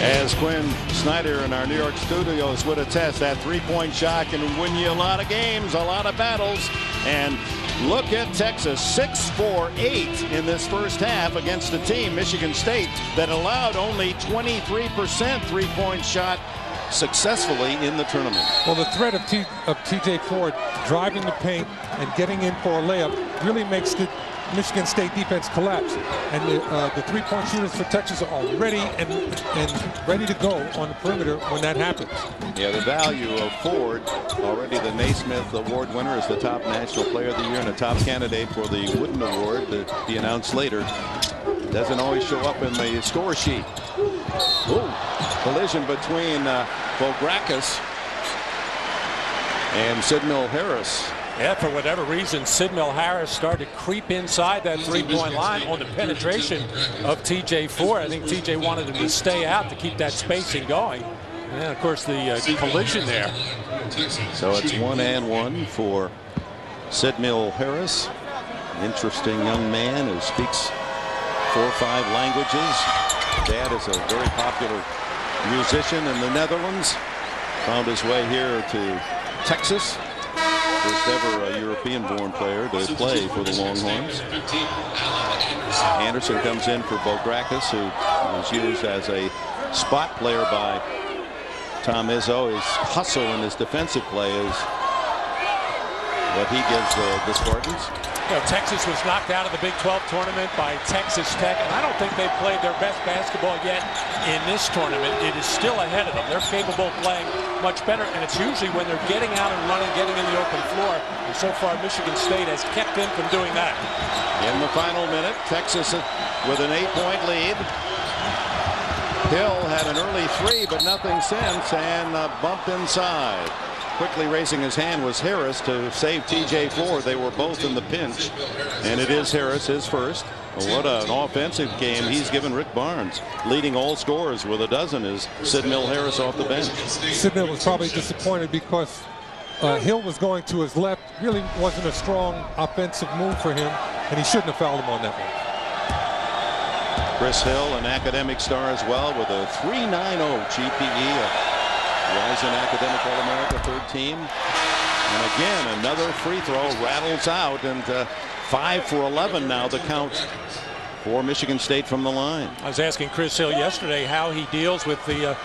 As Quinn Snyder in our New York studios would attest, that 3-point shot can win you a lot of games, a lot of battles. And look at Texas, 6 for 8 in this first half against a team, Michigan State, that allowed only 23% 3-point shot successfully in the tournament. Well, the threat of TJ Ford driving the paint and getting in for a layup really makes the Michigan State defense collapse. And the 3-point shooters for Texas are ready and ready to go on the perimeter when that happens. Yeah, the value of Ford, already the Naismith Award winner, is the top National Player of the Year and a top candidate for the Wooden Award to be announced later. Doesn't always show up in the score sheet. Ooh, collision between Bograkis and Sidnell Harris. Yeah, for whatever reason, Sid Mill-Harris started to creep inside that three-point line on the penetration of TJ Ford. I think TJ wanted him to stay out to keep that spacing going. And then, of course, the collision there. So it's 1-1 for Sid Mill-Harris. Interesting young man who speaks 4 or 5 languages. Dad is a very popular musician in the Netherlands. Found his way here to Texas. First ever European-born player to play for the Longhorns. Anderson comes in for Bograkis, who was used as a spot player by Tom Izzo. His hustle and his defensive play is what he gives the Spartans. You know, Texas was knocked out of the Big 12 tournament by Texas Tech, and I don't think they've played their best basketball yet in this tournament. It is still ahead of them. They're capable of playing much better, and it's usually when they're getting out and running, getting in the open floor. And so far, Michigan State has kept them from doing that. In the final minute, Texas with an 8-point lead. Hill had an early 3, but nothing since, and bumped inside. Quickly raising his hand was Harris to save TJ Ford. They were both in the pinch, and it is Harris, his first. Well, what an offensive game he's given Rick Barnes. Leading all scorers with a dozen is Sid Mill-Harris off the bench. Sid Mill was probably disappointed because Hill was going to his left. Really wasn't a strong offensive move for him, and he shouldn't have fouled him on that one. Chris Hill, an academic star as well, with a 3.90 GPE. Rising academic All-America, 3rd team. And again, another free throw rattles out, and 5 for 11 now the count for Michigan State from the line. I was asking Chris Hill yesterday how he deals with the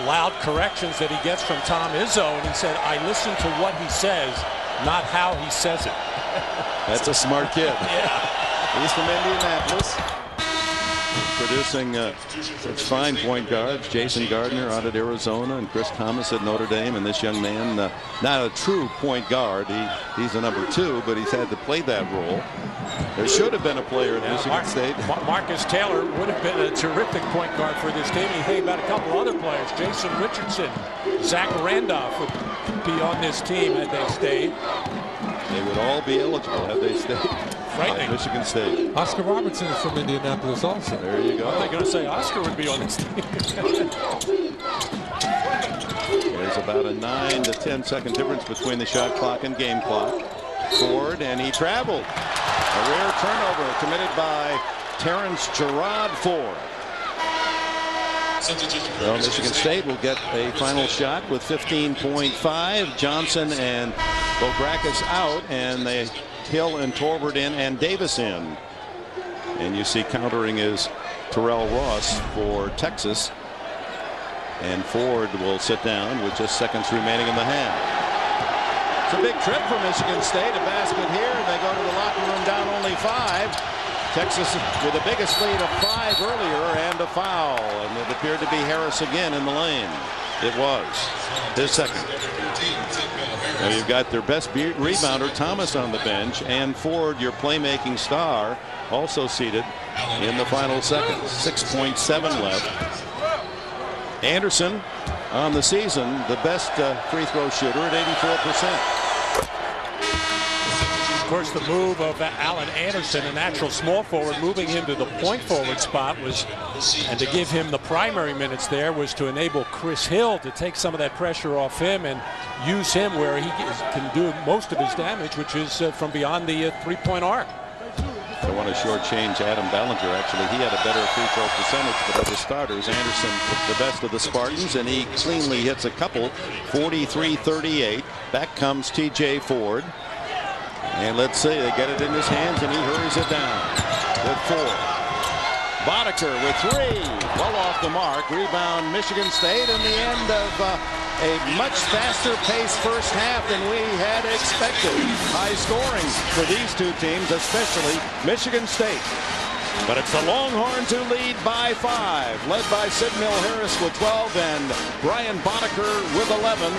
loud corrections that he gets from Tom Izzo, and he said, I listen to what he says, not how he says it. That's a smart kid. Yeah. He's from Indianapolis. Producing such fine point guards. Jason Gardner out at Arizona, and Chris Thomas at Notre Dame. And this young man, not a true point guard. He's a number 2, but he's had to play that role. There should have been a player at Michigan State. Marcus Taylor would have been a terrific point guard for this team. He think about a couple other players. Jason Richardson, Zach Randolph would be on this team had they stayed. They would all be eligible had they stayed. Frightening. Michigan State. Oscar Robertson is from Indianapolis also. There you go. Are they going to say Oscar would be on this team? There's about a 9 to 10 second difference between the shot clock and game clock. Ford, and he traveled. A rare turnover committed by Terrence Gerard Ford. Well, Michigan State will get a final shot with 15.5. Johnson and Bograkis out, and they Hill and Torbert in and Davis in. And you see countering is Terrell Ross for Texas. And Ford will sit down with just seconds remaining in the half. It's a big trip for Michigan State. A basket here, and they go to the locker room down only 5. Texas with the biggest lead of 5 earlier, and a foul. And it appeared to be Harris again in the lane. It was his second. Now you've got their best rebounder Thomas on the bench, and Ford, your playmaking star, also seated in the final seconds. 6.7 left. Anderson on the season the best free throw shooter at 84%. Of course, the move of Alan Anderson, a natural small forward, moving him to the point forward spot was, and to give him the primary minutes there, was to enable Chris Hill to take some of that pressure off him and use him where he can do most of his damage, which is from beyond the 3-point arc. I want to shortchange Adam Ballinger. Actually, he had a better free throw percentage, but of the starters, Anderson the best of the Spartans, and he cleanly hits a couple. 43-38. Back comes TJ Ford. And let's see, they get it in his hands, and he hurries it down with 4. Boddicker with 3. Well off the mark. Rebound Michigan State, and the end of a much faster paced first half than we had expected. High scoring for these two teams, especially Michigan State. But it's the Longhorns who lead by 5, led by Sid Mill-Harris with 12 and Brian Boddicker with 11.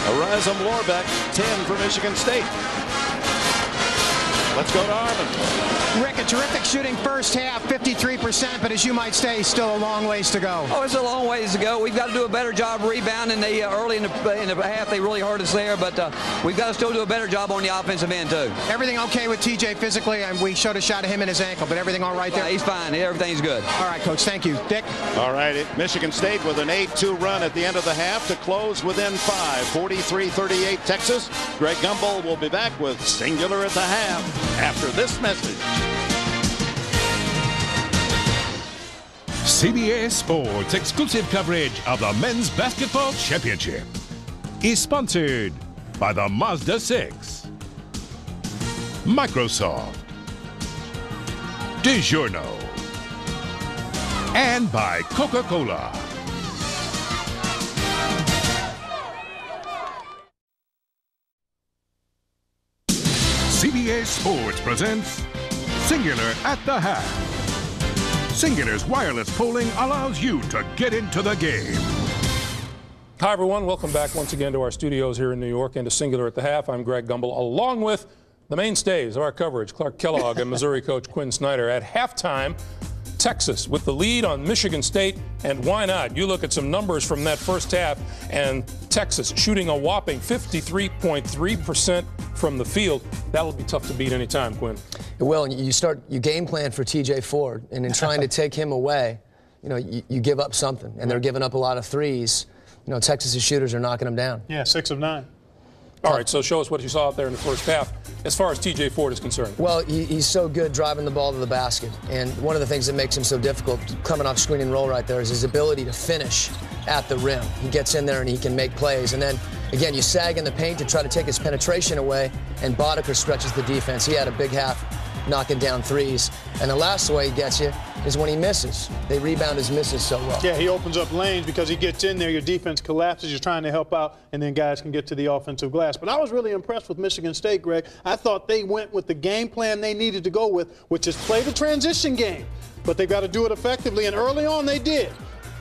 Arazem Lorbeck, 10 for Michigan State. Let's go to Arvin. Rick, a terrific shooting first half, 53%, but as you might say, still a long ways to go. Oh, it's a long ways to go. We've got to do a better job rebounding. They early in the half, they really hurt us there, but we've got to still do a better job on the offensive end, too. Everything okay with TJ physically? And we showed a shot of him in his ankle, but everything all right there? He's fine. Everything's good. All right, Coach. Thank you. Dick? All right, Michigan State with an 8-2 run at the end of the half to close within 5. 43-38 Texas. Greg Gumbel will be back with Singular at the half after this message. CBS Sports exclusive coverage of the Men's Basketball Championship is sponsored by the Mazda 6, Microsoft, DiGiorno, and by Coca-Cola. CBS Sports presents Singular at the Half. Singular's wireless polling allows you to get into the game. Hi, everyone. Welcome back once again to our studios here in New York and to Singular at the Half. I'm Greg Gumbel, along with the mainstays of our coverage, Clark Kellogg and Missouri coach Quinn Snyder. At halftime, Texas with the lead on Michigan State, and why not? You look at some numbers from that first half, and Texas shooting a whopping 53.3% from the field. That'll be tough to beat any time, Quinn. It will, and you game plan for TJ Ford, and in trying to take him away, you give up something, and they're giving up a lot of threes. Texas's shooters are knocking them down. Yeah, 6 of 9. All right, so show us what you saw out there in the first half as far as TJ Ford is concerned. Well, he's so good driving the ball to the basket, and one of the things that makes him so difficult coming off screen and roll right there is his ability to finish at the rim. He gets in there and he can make plays, and then again, you sag in the paint to try to take his penetration away, and Boddicker stretches the defense. He had a big half knocking down threes, and the last way he gets you is when he misses. They rebound his misses so well. Yeah, he opens up lanes because he gets in there, your defense collapses, you're trying to help out, and then guys can get to the offensive glass. But I was really impressed with Michigan State, Greg. I thought they went with the game plan they needed to go with, which is play the transition game. But they've got to do it effectively, and early on they did.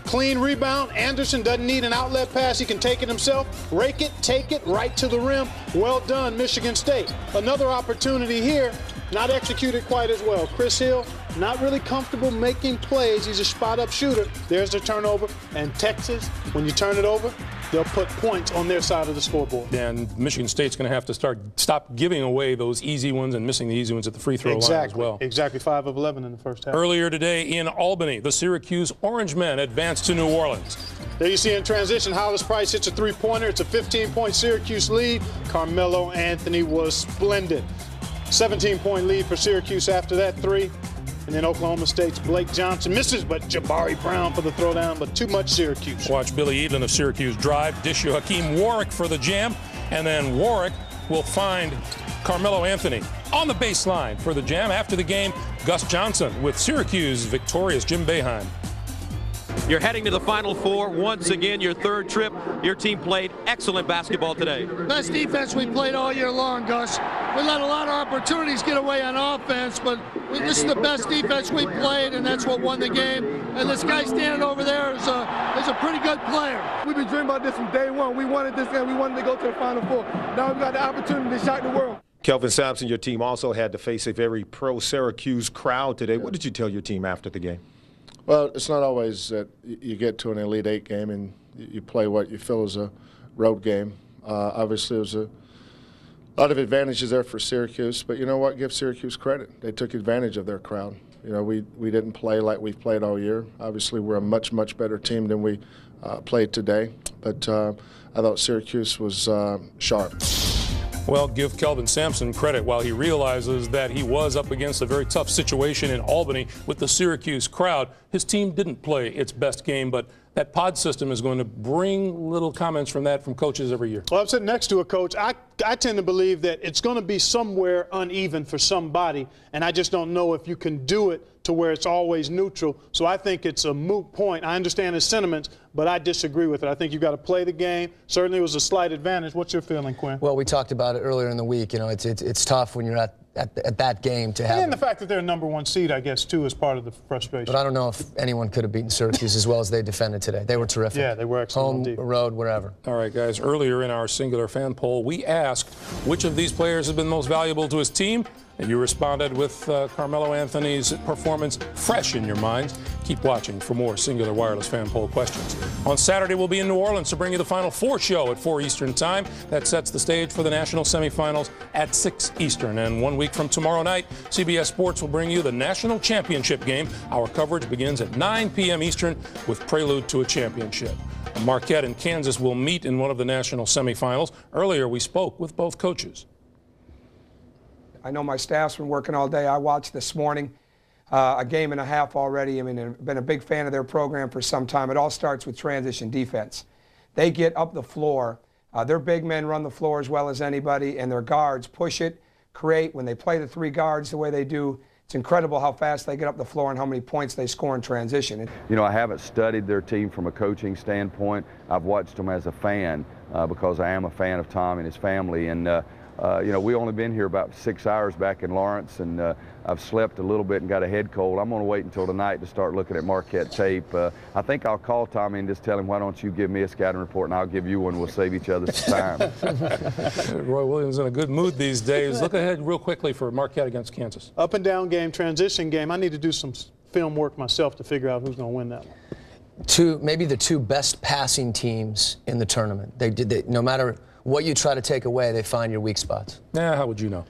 Clean rebound. Anderson doesn't need an outlet pass. He can take it himself, rake it, take it right to the rim. Well done, Michigan State. Another opportunity here, not executed quite as well. Chris Hill, not really comfortable making plays. He's a spot-up shooter. There's the turnover. And Texas, when you turn it over, they'll put points on their side of the scoreboard. And Michigan State's going to have to stop giving away those easy ones and missing the easy ones at the free throw line as well. Exactly, 5 of 11 in the first half. Earlier today in Albany, the Syracuse Orange Men advanced to New Orleans. There you see in transition, Hollis Price hits a three-pointer. It's a 15-point Syracuse lead. Carmelo Anthony was splendid. 17-point lead for Syracuse after that three. And then Oklahoma State's Blake Johnson misses, but Jabari Brown for the throwdown, but too much Syracuse. Watch Billy Eaton of Syracuse drive, dish you Hakeem Warwick for the jam, and then Warwick will find Carmelo Anthony on the baseline for the jam. After the game, Gus Johnson with Syracuse victorious Jim Boeheim. You're heading to the Final Four once again, your third trip. Your team played excellent basketball today. Best defense we played all year long, Gus. We let a lot of opportunities get away on offense, but this is the best defense we played, and that's what won the game. And this guy standing over there is a pretty good player. We've been dreaming about this from day one. We wanted this game. We wanted to go to the Final Four. Now we've got the opportunity to shock the world. Kelvin Sampson, your team also had to face a very pro-Syracuse crowd today. What did you tell your team after the game? Well, it's not always that you get to an Elite Eight game and you play what you feel is a road game. Obviously, there was a lot of advantages there for Syracuse, but you know what? Give Syracuse credit. They took advantage of their crowd. You know, we didn't play like we've played all year. Obviously, we're a much, much better team than we played today, but I thought Syracuse was sharp. Well, give Kelvin Sampson credit. While he realizes that he was up against a very tough situation in Albany with the Syracuse crowd, his team didn't play its best game, but that pod system is going to bring little comments from coaches every year. Well, I'm sitting next to a coach. I tend to believe that it's going to be somewhere uneven for somebody, and I just don't know if you can do it to where it's always neutral. So I think it's a moot point. I understand his sentiments, but I disagree with it. I think you've got to play the game. Certainly it was a slight advantage. What's your feeling, Quinn? Well, we talked about it earlier in the week. You know, it's tough when you're at that game to have. And the fact that they're #1 seed, I guess, too, is part of the frustration. But I don't know if anyone could have beaten Syracuse as well as they defended today. They were terrific. Yeah, they were excellent. Home, road, wherever. All right, guys. Earlier in our Singular fan poll, we asked which of these players has been most valuable to his team. And you responded with Carmelo Anthony's performance fresh in your minds. Keep watching for more Singular Wireless fan poll questions. On Saturday, we'll be in New Orleans to bring you the Final Four show at 4 Eastern time. That sets the stage for the national semifinals at 6 Eastern. And 1 week from tomorrow night, CBS Sports will bring you the national championship game. Our coverage begins at 9 p.m. Eastern with Prelude to a Championship. Marquette and Kansas will meet in one of the national semifinals. Earlier, we spoke with both coaches. I know my staff's been working all day. I watched this morning a game and a half already. I mean, I've been a big fan of their program for some time. It all starts with transition defense. They get up the floor. Their big men run the floor as well as anybody, and their guards push it, create. When they play the three guards the way they do, it's incredible how fast they get up the floor and how many points they score in transition. You know, I haven't studied their team from a coaching standpoint. I've watched them as a fan because I am a fan of Tom and his family. And you know, we only been here about 6 hours back in Lawrence, and I've slept a little bit and got a head cold. I'm going to wait until tonight to start looking at Marquette tape. I think I'll call Tommy and just tell him, why don't you give me a scouting report and I'll give you one. We'll save each other some time. Roy Williams in a good mood these days. Look ahead real quickly for Marquette against Kansas. Up and down game, transition game. I need to do some film work myself to figure out who's going to win that one. Maybe the two best passing teams in the tournament. No matter what you try to take away, they find your weak spots. Yeah, how would you know?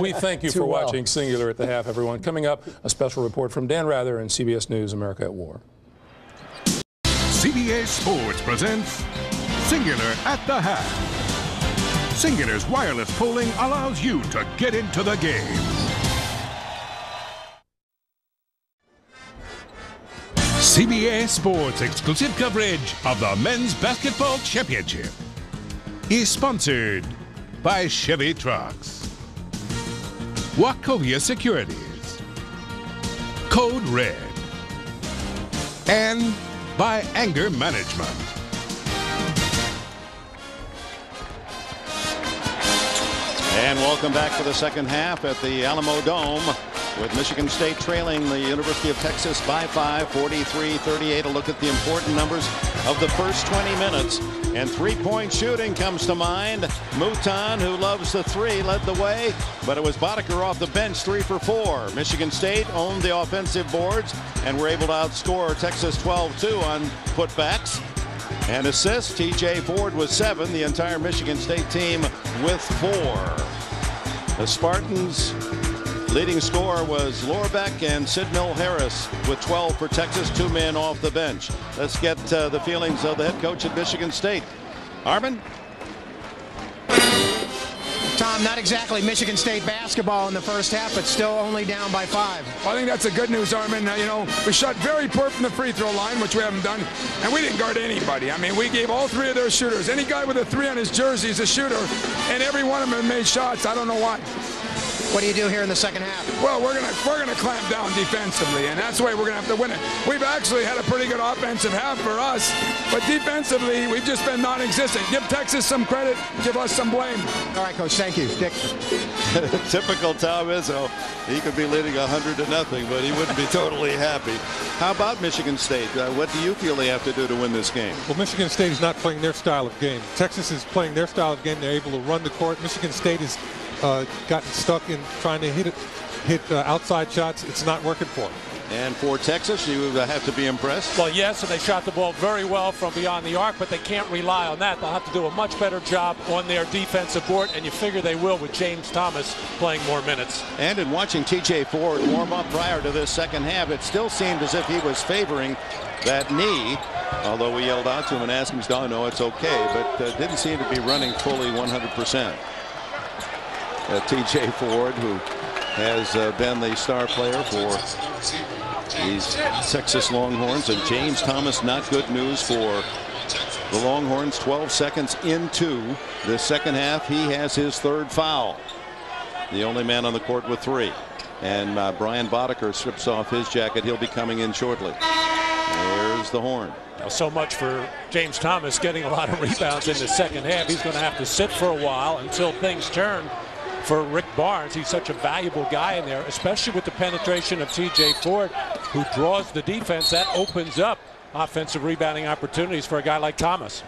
We thank you for watching Singular at the Half, everyone. Coming up, a special report from Dan Rather and CBS News America at War. CBS Sports presents Singular at the Half. Singular's wireless polling allows you to get into the game. CBS Sports exclusive coverage of the Men's Basketball Championship is sponsored by Chevy Trucks, Wachovia Securities, Code Red, and by Anger Management. And welcome back to the second half at the Alamo Dome, with Michigan State trailing the University of Texas by 5, 43-38. A look at the important numbers of the first 20 minutes. And three-point shooting comes to mind. Mouton, who loves the three, led the way, but it was Boddicker off the bench, 3 for 4. Michigan State owned the offensive boards and were able to outscore Texas 12-2 on putbacks. And assists, TJ Ford was 7. The entire Michigan State team with 4. The Spartans' leading scorer was Lorbeck, and Sid Mill-Harris with 12 for Texas, 2 men off the bench. Let's get the feelings of the head coach at Michigan State. Armin? Tom, not exactly Michigan State basketball in the first half, but still only down by 5. Well, I think that's a good news, Armin. You know, we shot very poor from the free throw line, which we haven't done, and we didn't guard anybody. I mean, we gave all 3 of their shooters. Any guy with a 3 on his jersey is a shooter, and every one of them made shots. I don't know why. What do you do here in the second half? Well, we're gonna clamp down defensively, and that's the way we're gonna have to win it. We've actually had a pretty good offensive half for us, but defensively, we've just been non-existent. Give Texas some credit, give us some blame. All right, Coach, thank you. Dick. Typical Tom Izzo. He could be leading 100-0, but he wouldn't be totally happy. How about Michigan State? What do you feel they have to do to win this game? Well, Michigan State is not playing their style of game. Texas is playing their style of game. They're able to run the court. Michigan State is gotten stuck in trying to hit outside shots. It's not working for them. And for Texas, you have to be impressed. Well, yes, and they shot the ball very well from beyond the arc, but they can't rely on that. They'll have to do a much better job on their defensive board, and you figure they will with James Thomas playing more minutes. And in watching TJ Ford warm up prior to this second half, it still seemed as if he was favoring that knee, although we yelled out to him and asked him, oh, no, it's okay, but didn't seem to be running fully 100%. TJ Ford, who has been the star player for these Texas Longhorns, and James Thomas, not good news for the Longhorns. 12 seconds into the second half, he has his 3rd foul. The only man on the court with 3. And Brian Boddicker strips off his jacket. He'll be coming in shortly. There's the horn. Now, so much for James Thomas getting a lot of rebounds in the second half. He's going to have to sit for a while until things turn for Rick Barnes. He's such a valuable guy in there, especially with the penetration of TJ Ford, who draws the defense. That opens up offensive rebounding opportunities for a guy like Thomas.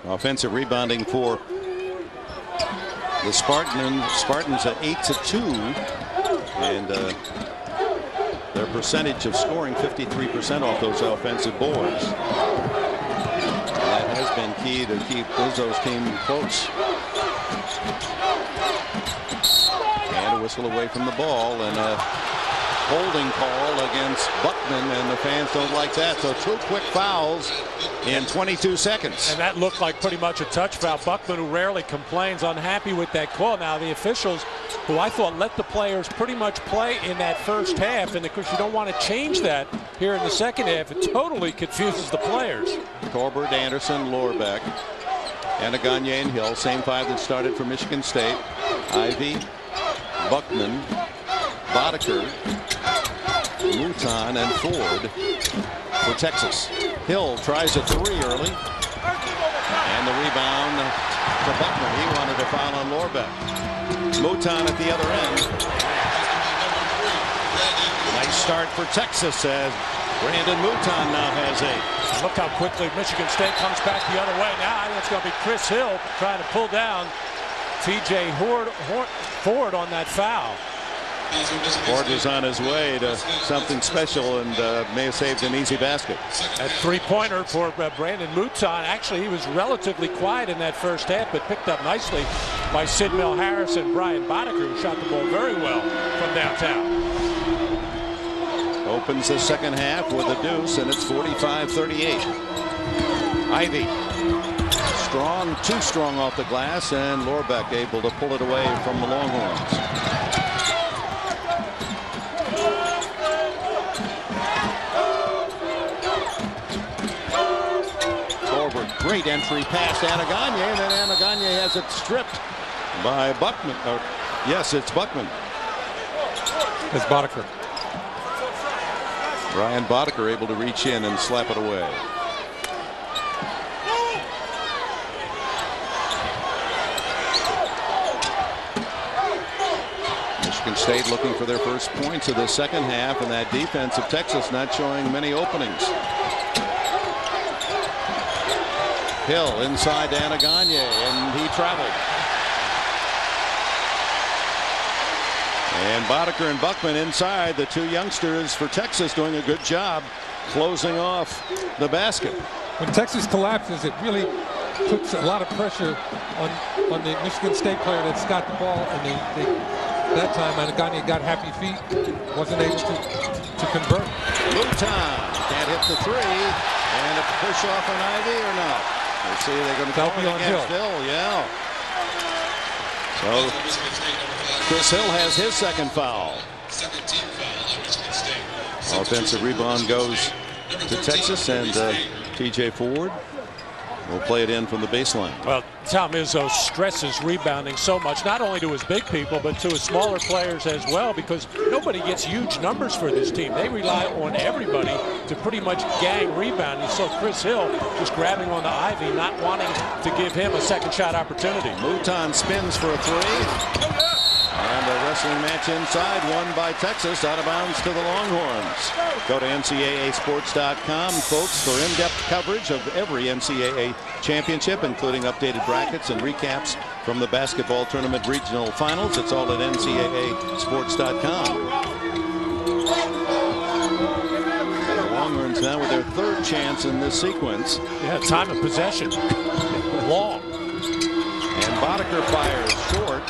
Offensive rebounding for The Spartans at 8-2, and their percentage of scoring 53% off those offensive boards. And that has been key to keep Izzo's team close. And a whistle away from the ball, and a holding call against Buckman, and the fans don't like that. So 2 quick fouls in 22 seconds. And that looked like pretty much a touch foul. Buckman, who rarely complains, unhappy with that call. Now the officials, who I thought let the players pretty much play in that first half, and of course you don't want to change that here in the second half. It totally confuses the players. Torbert, Anderson, Lorbeck, Anaganye, and Hill, same 5 that started for Michigan State. Ivy, Buckman, Boddicker, Mouton, and Ford for Texas. Hill tries a 3 early, and the rebound to Buckman. He wanted a foul on Lorbeck. Mouton at the other end. Nice start for Texas as Brandon Mouton now has 8. Look how quickly Michigan State comes back the other way. Now I think it's going to be Chris Hill trying to pull down T.J. Ford on that foul. Ford was on his way to something special and may have saved an easy basket. That 3-pointer for Brandon Mouton. Actually, he was relatively quiet in that first half, but picked up nicely by Sid Mill Harris and Brian Boddicker, who shot the ball very well from downtown. Opens the second half with a deuce, and it's 45-38. Ivy. Strong, too strong off the glass, and Lorbeck able to pull it away from the Longhorns. Great entry past Anaganye, and then Anaganye has it stripped by Buckman. Yes, it's Buckman. It's Boddicker. Brian Boddicker able to reach in and slap it away. Michigan State looking for their first points of the second half, and that defense of Texas not showing many openings. Hill inside to Anaganye, and he traveled. And Boddicker and Buckman inside. The 2 youngsters for Texas doing a good job closing off the basket. When Texas collapses, it really puts a lot of pressure on the Michigan State player that's got the ball, and that time Anaganye got happy feet, wasn't able to convert. Mouton can't hit the 3, and a push off on Ivy or not? We'll see. They're going to call it against Hill. Yeah. So Chris Hill has his second foul. Second team foul on Michigan State. Offensive rebound goes to Texas, and T.J. Ford will play it in from the baseline. Well, Tom Izzo stresses rebounding so much, not only to his big people, but to his smaller players as well, because nobody gets huge numbers for this team. They rely on everybody to pretty much gang rebounding. So Chris Hill just grabbing on the Ivy, not wanting to give him a second shot opportunity. Mouton spins for a 3. And a wrestling match inside, won by Texas, out of bounds to the Longhorns. Go to NCAAsports.com, folks, for in-depth coverage of every NCAA championship, including updated brackets and recaps from the basketball tournament regional finals. It's all at NCAAsports.com. The Longhorns now with their 3rd chance in this sequence. Yeah, time of possession. Long. And Boddicker fires short.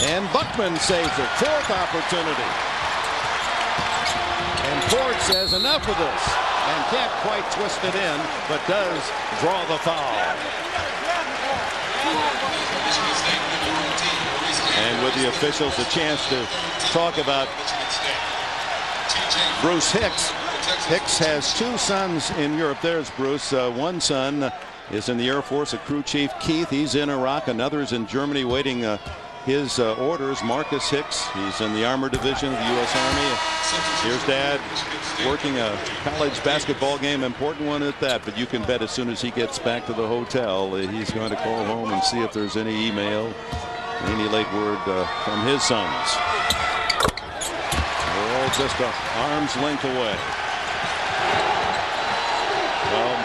And Buckman saves it. 4th opportunity. And Ford says enough of this, and can't quite twist it in, but does draw the foul. And with the officials a chance to talk about Bruce Hicks. Hicks has 2 sons in Europe. There's Bruce. One son is in the Air Force, a crew chief, Keith. He's in Iraq. Another is in Germany waiting his orders. Marcus Hicks, he's in the Armor Division of the U.S. Army. Here's Dad working a college basketball game, important one at that, but you can bet as soon as he gets back to the hotel, he's going to call home and see if there's any email, any late word from his sons. They're all just an arm's length away. Well,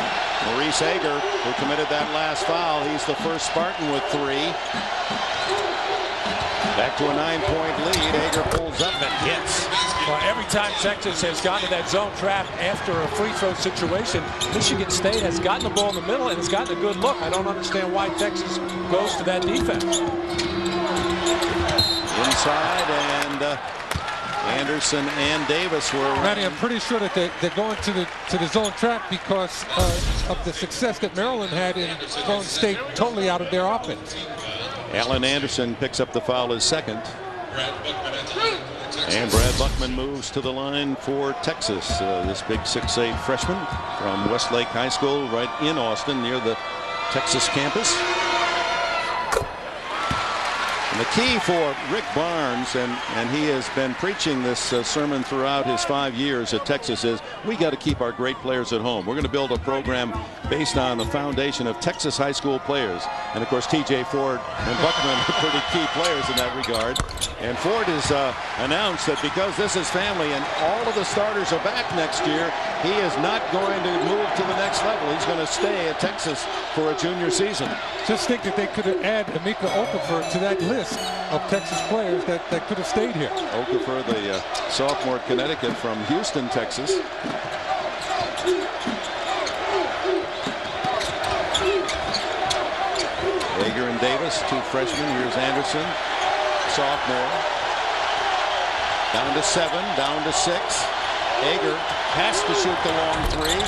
Maurice Ager, who committed that last foul, he's the first Spartan with 3. Back to a 9-point lead. Ager pulls up and hits. Well, every time Texas has gotten to that zone trap after a free throw situation, Michigan State has gotten the ball in the middle and has gotten a good look. I don't understand why Texas goes to that defense. Inside, and Anderson and Davis were. Matty, I'm pretty sure that they're going to the zone trap because of the success that Maryland had in throwing State totally out of their offense. Alan Anderson picks up the foul, his second. And Brad Buckman moves to the line for Texas. This big 6'8" freshman from Westlake High School right in Austin near the Texas campus. And the key for Rick Barnes, and he has been preaching this sermon throughout his 5 years at Texas, is we got to keep our great players at home. We're going to build a program based on the foundation of Texas high school players. And of course, TJ Ford and Buckman are pretty key players in that regard. And Ford has announced that because this is family and all of the starters are back next year, he is not going to move to the next level. He's going to stay at Texas for a junior season. Just think that they could have added Emeka Okafor to that list of Texas players that could have stayed here. Okafor, the sophomore at Connecticut from Houston, Texas. Ager and Davis, two freshmen. Here's Anderson, sophomore. Down to 7, down to 6. Ager has to shoot the long three.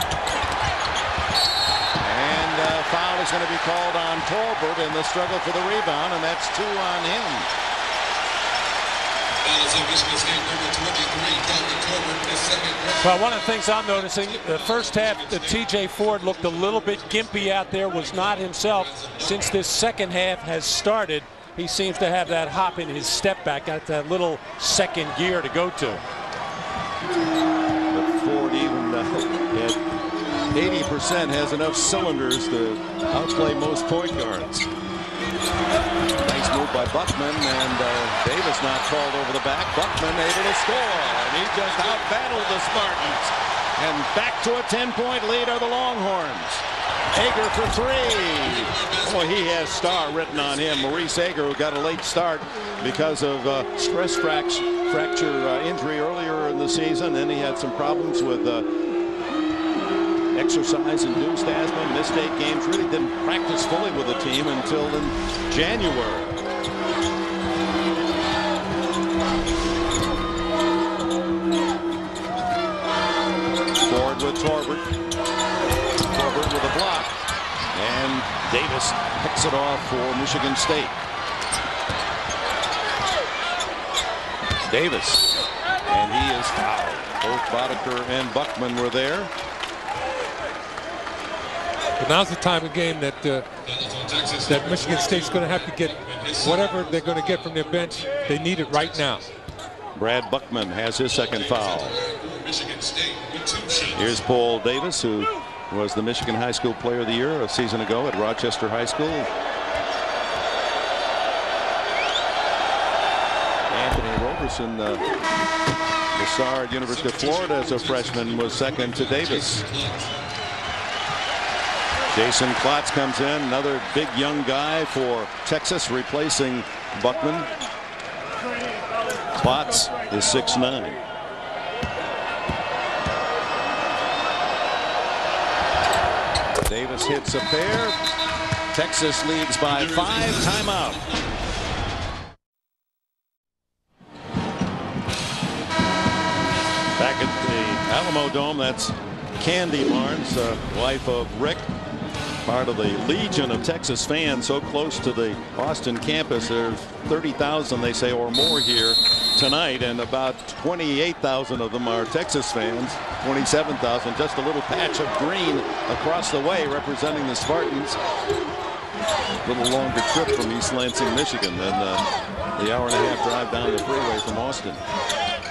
And foul is going to be called on Tolbert in the struggle for the rebound, and that's 2 on him. Well, one of the things I'm noticing, the first half, TJ Ford looked a little bit gimpy out there, was not himself. Since this second half has started, he seems to have that hop in his step back, got that little second gear to go to. But Ford even at 80% has enough cylinders to outplay most point guards. Nice move by Buckman, and Davis not called over the back. Buckman able to score, and he just out-battled the Spartans. And back to a 10-point lead are the Longhorns. Ager for 3. Well, he has star written on him. Maurice Ager, who got a late start because of stress fracture injury earlier in the season. Then he had some problems with exercise-induced asthma, missed 8 games, really didn't practice fully with the team until in January. Ford with Tolbert. Tolbert with a block. And Davis picks it off for Michigan State. Davis. And he is fouled. Both Boddicker and Buckman were there. But now's the time of game that that Michigan State's going to have to get whatever they're going to get from their bench. They need it right now. Brad Buckman has his second foul. Here's Paul Davis, who was the Michigan High School Player of the Year a season ago at Rochester High School. Anthony Roberson, the star at University of Florida as a freshman, was second to Davis. Jason Klotz comes in, another big young guy for Texas, replacing Buckman. Klotz is 6'9". Davis hits a pair. Texas leads by 5. Timeout. Back at the Alamo Dome, that's Candy Barnes, wife of Rick, part of the Legion of Texas fans so close to the Austin campus. There's 30,000, they say, or more here tonight, and about 28,000 of them are Texas fans. 27,000, just a little patch of green across the way representing the Spartans. A little longer trip from East Lansing, Michigan than the hour-and-a-half drive down the freeway from Austin.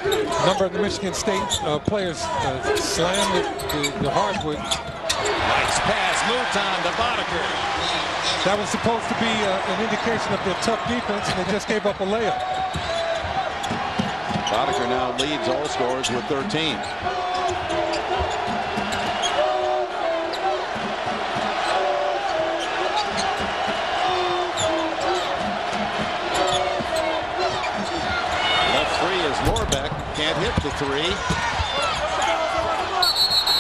A number of the Michigan State players slammed the hardwood. Nice pass, Mouton to Boddicker. That was supposed to be an indication of their tough defense, and they just gave up a layup. Boddicker now leads all scorers with 13. three.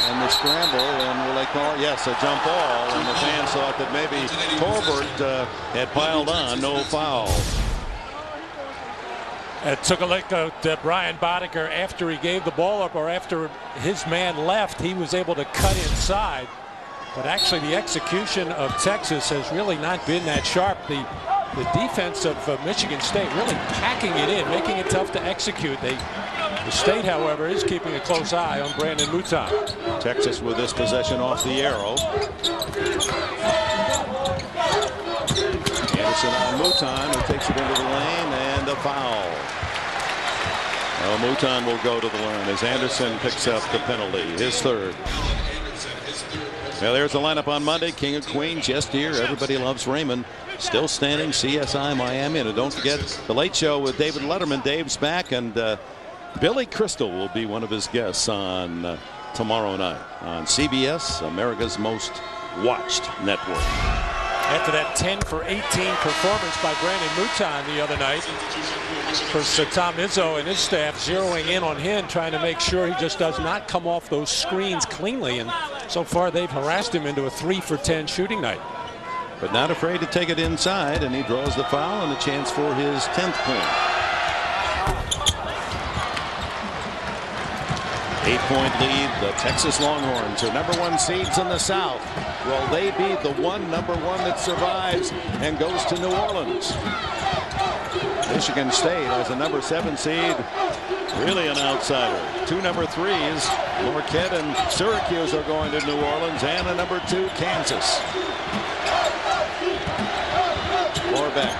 And the scramble, and will they call it? Yes, a jump ball. And the fans thought that maybe Torbert had piled on. No foul. It took a look at Brian Boddicker after he gave the ball up, or after his man left. He was able to cut inside. But actually, the execution of Texas has really not been that sharp. The defense of Michigan State really packing it in, making it tough to execute. The State, however, is keeping a close eye on Brandon Mouton. Texas with this possession off the arrow. Anderson on Mouton, who takes it into the lane, and a foul. Well, Mouton will go to the line as Anderson picks up the penalty, his third. Well, there's the lineup on Monday. King of Queens, yes dear. Everybody loves Raymond. Still standing, CSI Miami. And don't forget the Late Show with David Letterman. Dave's back, and Billy Crystal will be one of his guests on tomorrow night on CBS, America's most watched network. After that 10 for 18 performance by Brandon Mouton the other night, for Tom Izzo and his staff zeroing in on him, trying to make sure he just does not come off those screens cleanly. And so far they've harassed him into a 3 for 10 shooting night. But not afraid to take it inside, and he draws the foul and a chance for his 10th point. 8-point lead. The Texas Longhorns are #1 seeds in the South. Will they be the #1 that survives and goes to New Orleans? Michigan State as a #7 seed, really an outsider. 2 #3s, Marquette and Syracuse are going to New Orleans, and a #2 Kansas. Morbeck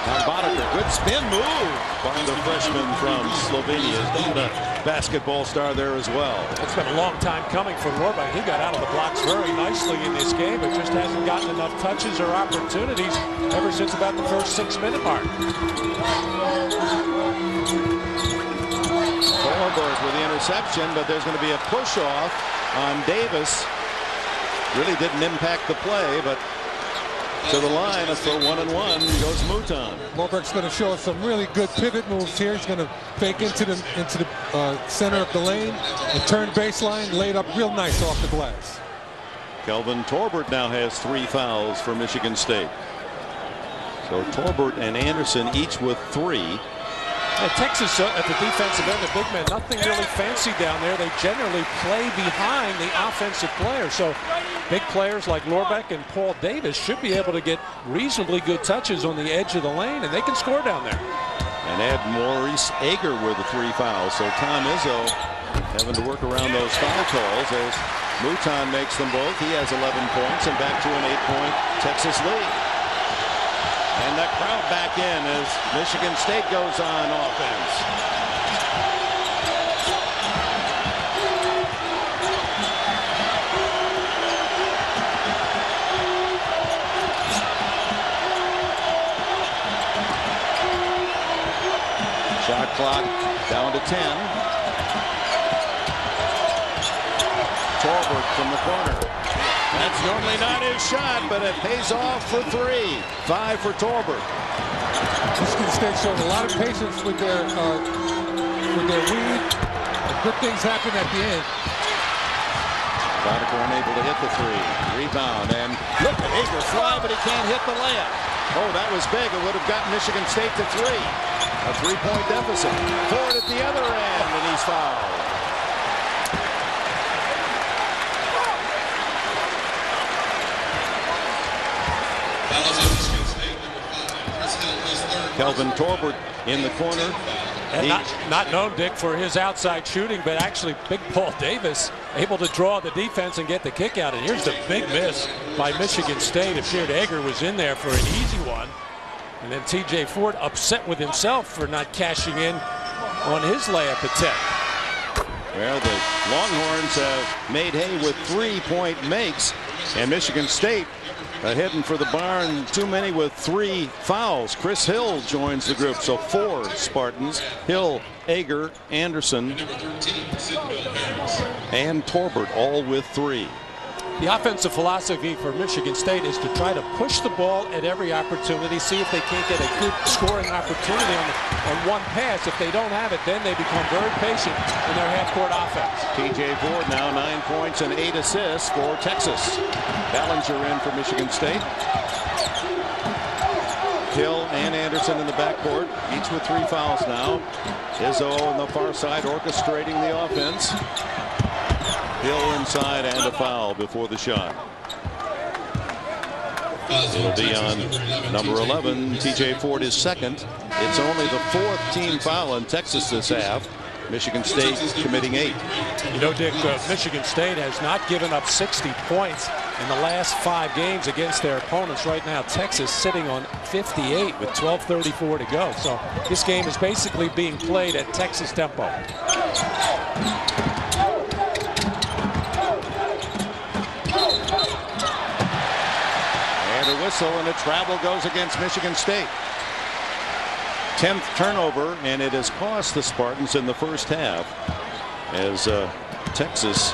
on Boddicker. Good spin move by the freshman from Slovenia. He's been a basketball star there as well. It's been a long time coming for Morbeck. He got out of the blocks very nicely in this game, but just hasn't gotten enough touches or opportunities ever since about the first 6-minute mark. Thornburg with the interception, but there's going to be a push off on Davis. Really didn't impact the play, but to the line for 1-1 goes Mouton. Morbeck's going to show us some really good pivot moves here. He's going to fake into the center of the lane and turn baseline, laid up real nice off the glass. Kelvin Torbert now has 3 fouls for Michigan State. So Torbert and Anderson each with 3. Texas at the defensive end, the big men, nothing really fancy down there. They generally play behind the offensive players. So big players like Lorbeck and Paul Davis should be able to get reasonably good touches on the edge of the lane, and they can score down there. And add Maurice Ager with the 3 fouls. So Tom Izzo having to work around those foul calls as Mouton makes them both. He has 11 points and back to an 8-point Texas lead. And the crowd back in as Michigan State goes on offense. Shot clock down to 10. Torbert from the corner. That's normally not his shot, but it pays off for 3. 5 for Torbert. Michigan State showed a lot of patience with their lead. Good things happen at the end. Boddicker unable to hit the 3. Rebound, and look at Ager fly, but he can't hit the layup. Oh, that was big. It would have gotten Michigan State to 3. A 3-point deficit. Ford at the other end, and he's fouled. Kelvin Torbert in the corner. And not known, Dick, for his outside shooting, but actually big Paul Davis able to draw the defense and get the kick out. And here's the big miss by Michigan State. It appeared Ager was in there for an easy one. And then TJ Ford upset with himself for not cashing in on his layup attempt. Well, the Longhorns have made hay with 3-point makes, and Michigan State heading for the barn. Too many with 3 fouls. Chris Hill joins the group, so 4 Spartans. Hill, Ager, Anderson, and Torbert all with 3. The offensive philosophy for Michigan State is to try to push the ball at every opportunity, see if they can't get a good scoring opportunity on one pass. If they don't have it, then they become very patient in their half-court offense. TJ Ford now 9 points and 8 assists for Texas. Ballinger in for Michigan State. Hill and Anderson in the backcourt, each with 3 fouls now. Izzo on the far side orchestrating the offense. Hill inside and a foul before the shot. It'll be on number 11. TJ Ford is second. It's only the 4th team foul in Texas this half. Michigan State committing 8. You know, Dick, Michigan State has not given up 60 points in the last 5 games against their opponents. Right now, Texas sitting on 58 with 12:34 to go. So this game is basically being played at Texas tempo. And a whistle, and a travel goes against Michigan State. 10th turnover, and it has cost the Spartans in the first half as Texas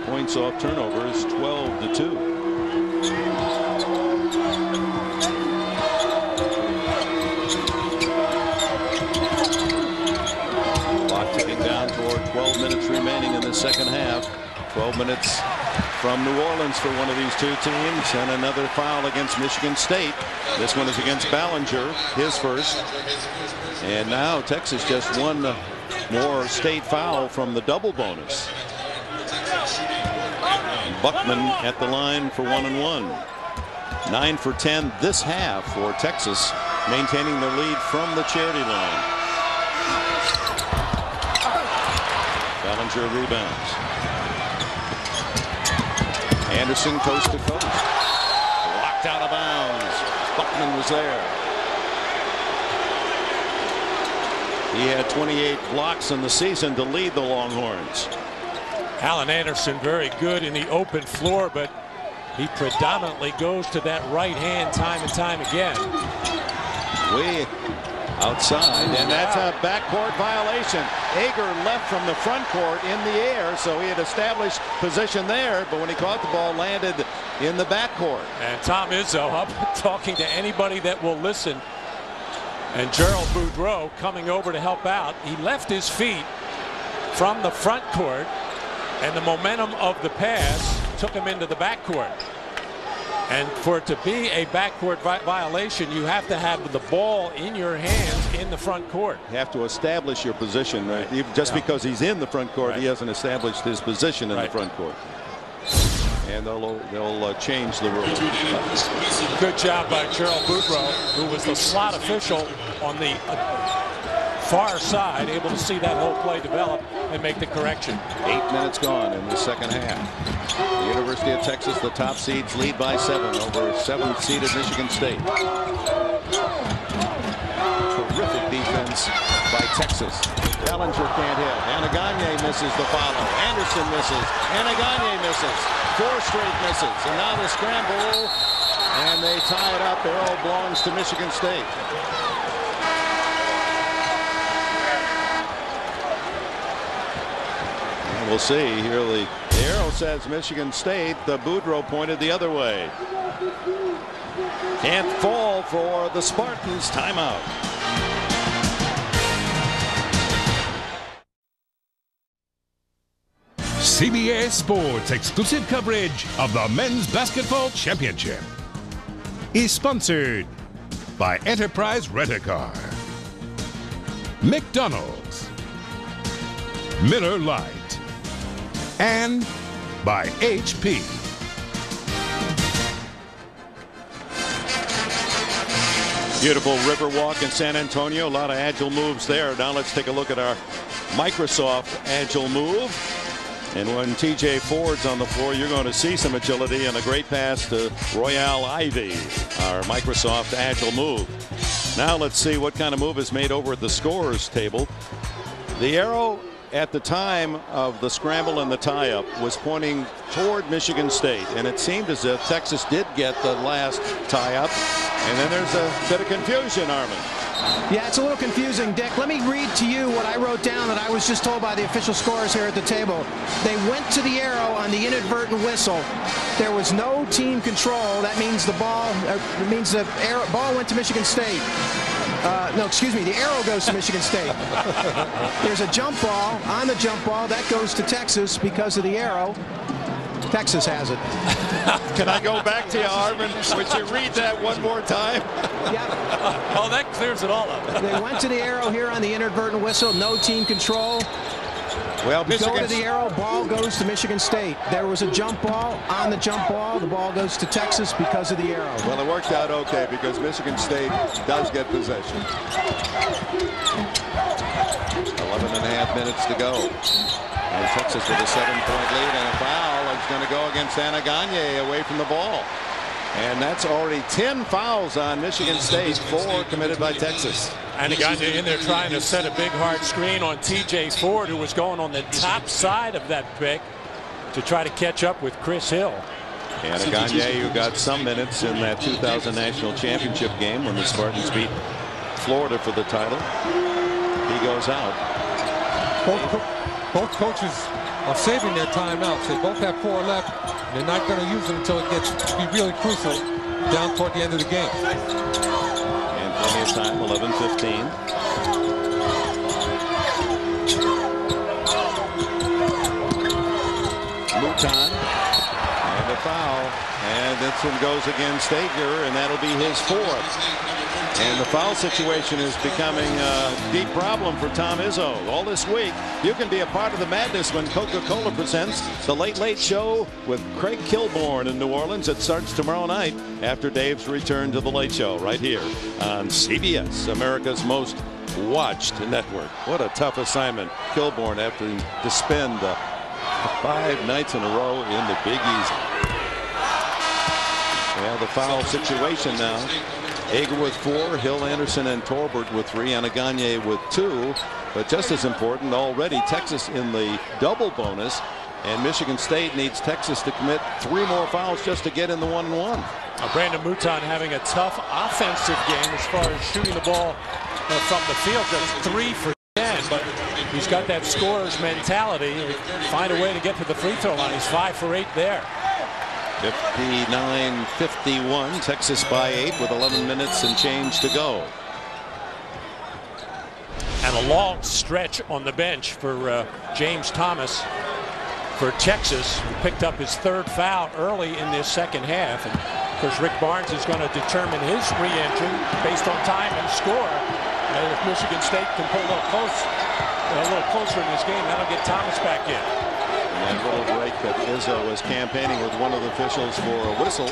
points off turnovers 12-2. Clock ticking down toward 12 minutes remaining in the second half. 12 minutes from New Orleans for one of these two teams, and another foul against Michigan State. This one is against Ballinger, his first. And now Texas just one more state foul from the double bonus. Buckman at the line for 1 and 1. 9 for 10 this half for Texas, maintaining their lead from the charity line. Ballinger rebounds. Anderson coast to coast. Locked out of bounds. Buckman was there. He had 28 blocks in the season to lead the Longhorns. Alan Anderson very good in the open floor, but he predominantly goes to that right hand time and time again. Way outside, and that's a backcourt violation. Ager left from the front court in the air, so he had established position there, but when he caught the ball, landed in the backcourt. And Tom Izzo up talking to anybody that will listen. And Gerald Boudreau coming over to help out. He left his feet from the front court, and the momentum of the pass took him into the backcourt. And for it to be a backcourt violation, you have to have the ball in your hands in the front court. You have to establish your position. Right? Just because he's in the front court, he hasn't established his position in the front court. And they'll change the rules. Good job by Gerald Boudreau, who was the slot official on the far side, able to see that whole play develop and make the correction. 8 minutes gone in the second half. The University of Texas, the top seeds, lead by 7 over 7th-seeded Michigan State. Terrific defense by Texas. Ballinger can't hit. Anaganye misses the follow. Anderson misses. Anaganye misses. 4 straight misses. And now the scramble, and they tie it up. Arrow belongs to Michigan State. And we'll see here. The arrow says Michigan State. The Boudreau pointed the other way. Can't fall for the Spartans. Timeout. CBS Sports exclusive coverage of the Men's Basketball Championship is sponsored by Enterprise Rent-A-Car, McDonald's, Miller Lite, and by HP. Beautiful river walk in San Antonio. A lot of agile moves there. Now let's take a look at our Microsoft agile move. And when TJ Ford's on the floor, you're going to see some agility and a great pass to Royale Ivy, our Microsoft agile move. Now let's see what kind of move is made over at the scorers table. The arrow at the time of the scramble and the tie-up was pointing toward Michigan State, and it seemed as if Texas did get the last tie-up. And then there's a bit of confusion, Armin. Yeah, it's a little confusing, Dick. Let me read to you what I wrote down that I was just told by the official scorers here at the table. They went to the arrow on the inadvertent whistle. There was no team control. That means the ball, ball went to Michigan State. No, excuse me, the arrow goes to Michigan State. There's a jump ball. On the jump ball, that goes to Texas because of the arrow. Texas has it. Can I go back to you, Harmon? Would you read that one more time? Yeah. Oh, that clears it all up. They went to the arrow here on the inadvertent whistle. No team control. Well, go to the arrow, ball goes to Michigan State. There was a jump ball. On the jump ball, the ball goes to Texas because of the arrow. Well, it worked out okay because Michigan State does get possession. 11.5 minutes to go. And Texas with a 7-point lead and a foul is going to go against Anaganye away from the ball. And that's already 10 fouls on Michigan State, 4 committed by Texas. Anaganye in there trying to set a big hard screen on TJ Ford, who was going on the top side of that pick to try to catch up with Chris Hill. Anaganye, who got some minutes in that 2000 National Championship game when the Spartans beat Florida for the title. He goes out. Both coaches are saving their timeouts. They both have 4 left. And they're not going to use them until it gets to be really crucial down toward the end of the game. And plenty of time, 11:15. Mouton and a foul. And this one goes against Ager, and that'll be his 4th. And the foul situation is becoming a deep problem for Tom Izzo. All this week, you can be a part of the madness when Coca-Cola presents The Late Late Show with Craig Kilborn in New Orleans. It starts tomorrow night after Dave's return to The Late Show right here on CBS, America's most watched network. What a tough assignment. Kilborn having to spend 5 nights in a row in the Big Easy. Yeah, the foul situation now. Ager with 4, Hill, Anderson, and Torbert with 3, Anaganye with 2. But just as important, already Texas in the double bonus, and Michigan State needs Texas to commit 3 more fouls just to get in the 1-1. Brandon Mouton having a tough offensive game as far as shooting the ball from the field. Just 3 for 10, but he's got that scorer's mentality. He'll find a way to get to the free throw line. He's 5 for 8 there. 59-51, Texas by 8 with 11 minutes and change to go. And a long stretch on the bench for James Thomas for Texas, who picked up his 3rd foul early in this second half. And of course, Rick Barnes is going to determine his re-entry based on time and score. And if Michigan State can pull a little closer in this game, that'll get Thomas back in. And that little break that Izzo was campaigning with one of the officials for a whistle.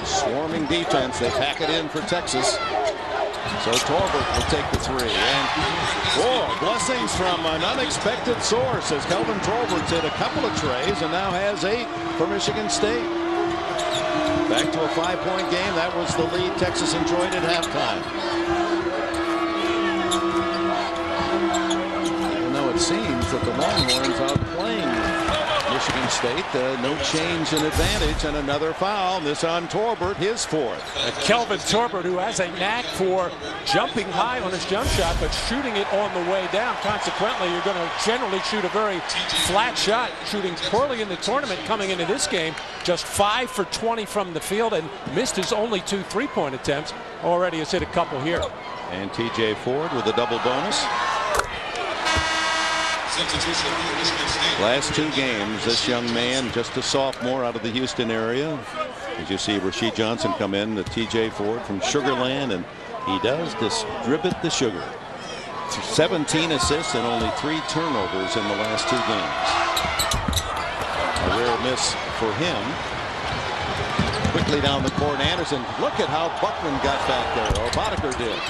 Swarming defense. They pack it in for Texas. So Torbert will take the 3. And blessings from an unexpected source as Kelvin Torbert's hit a couple of trays and now has 8 for Michigan State. Back to a 5-point game. That was the lead Texas enjoyed at halftime. It seems that the Longhorns are playing Michigan State. No change in advantage, and another foul. This on Torbert, his 4th. Kelvin Torbert, who has a knack for jumping high on his jump shot, but shooting it on the way down. Consequently, you're going to generally shoot a very flat shot, shooting poorly in the tournament coming into this game. Just 5 for 20 from the field and missed his only 2 3-point attempts. Already has hit a couple here. And TJ Ford with a double bonus. Last 2 games, this young man, just a sophomore out of the Houston area. As you see Rasheed Johnson come in, the TJ Ford from Sugar Land, and he does distribute the sugar. 17 assists and only 3 turnovers in the last 2 games. A rare miss for him. Quickly down the court, Anderson. Look at how Buckman got back there, or Boddicker did.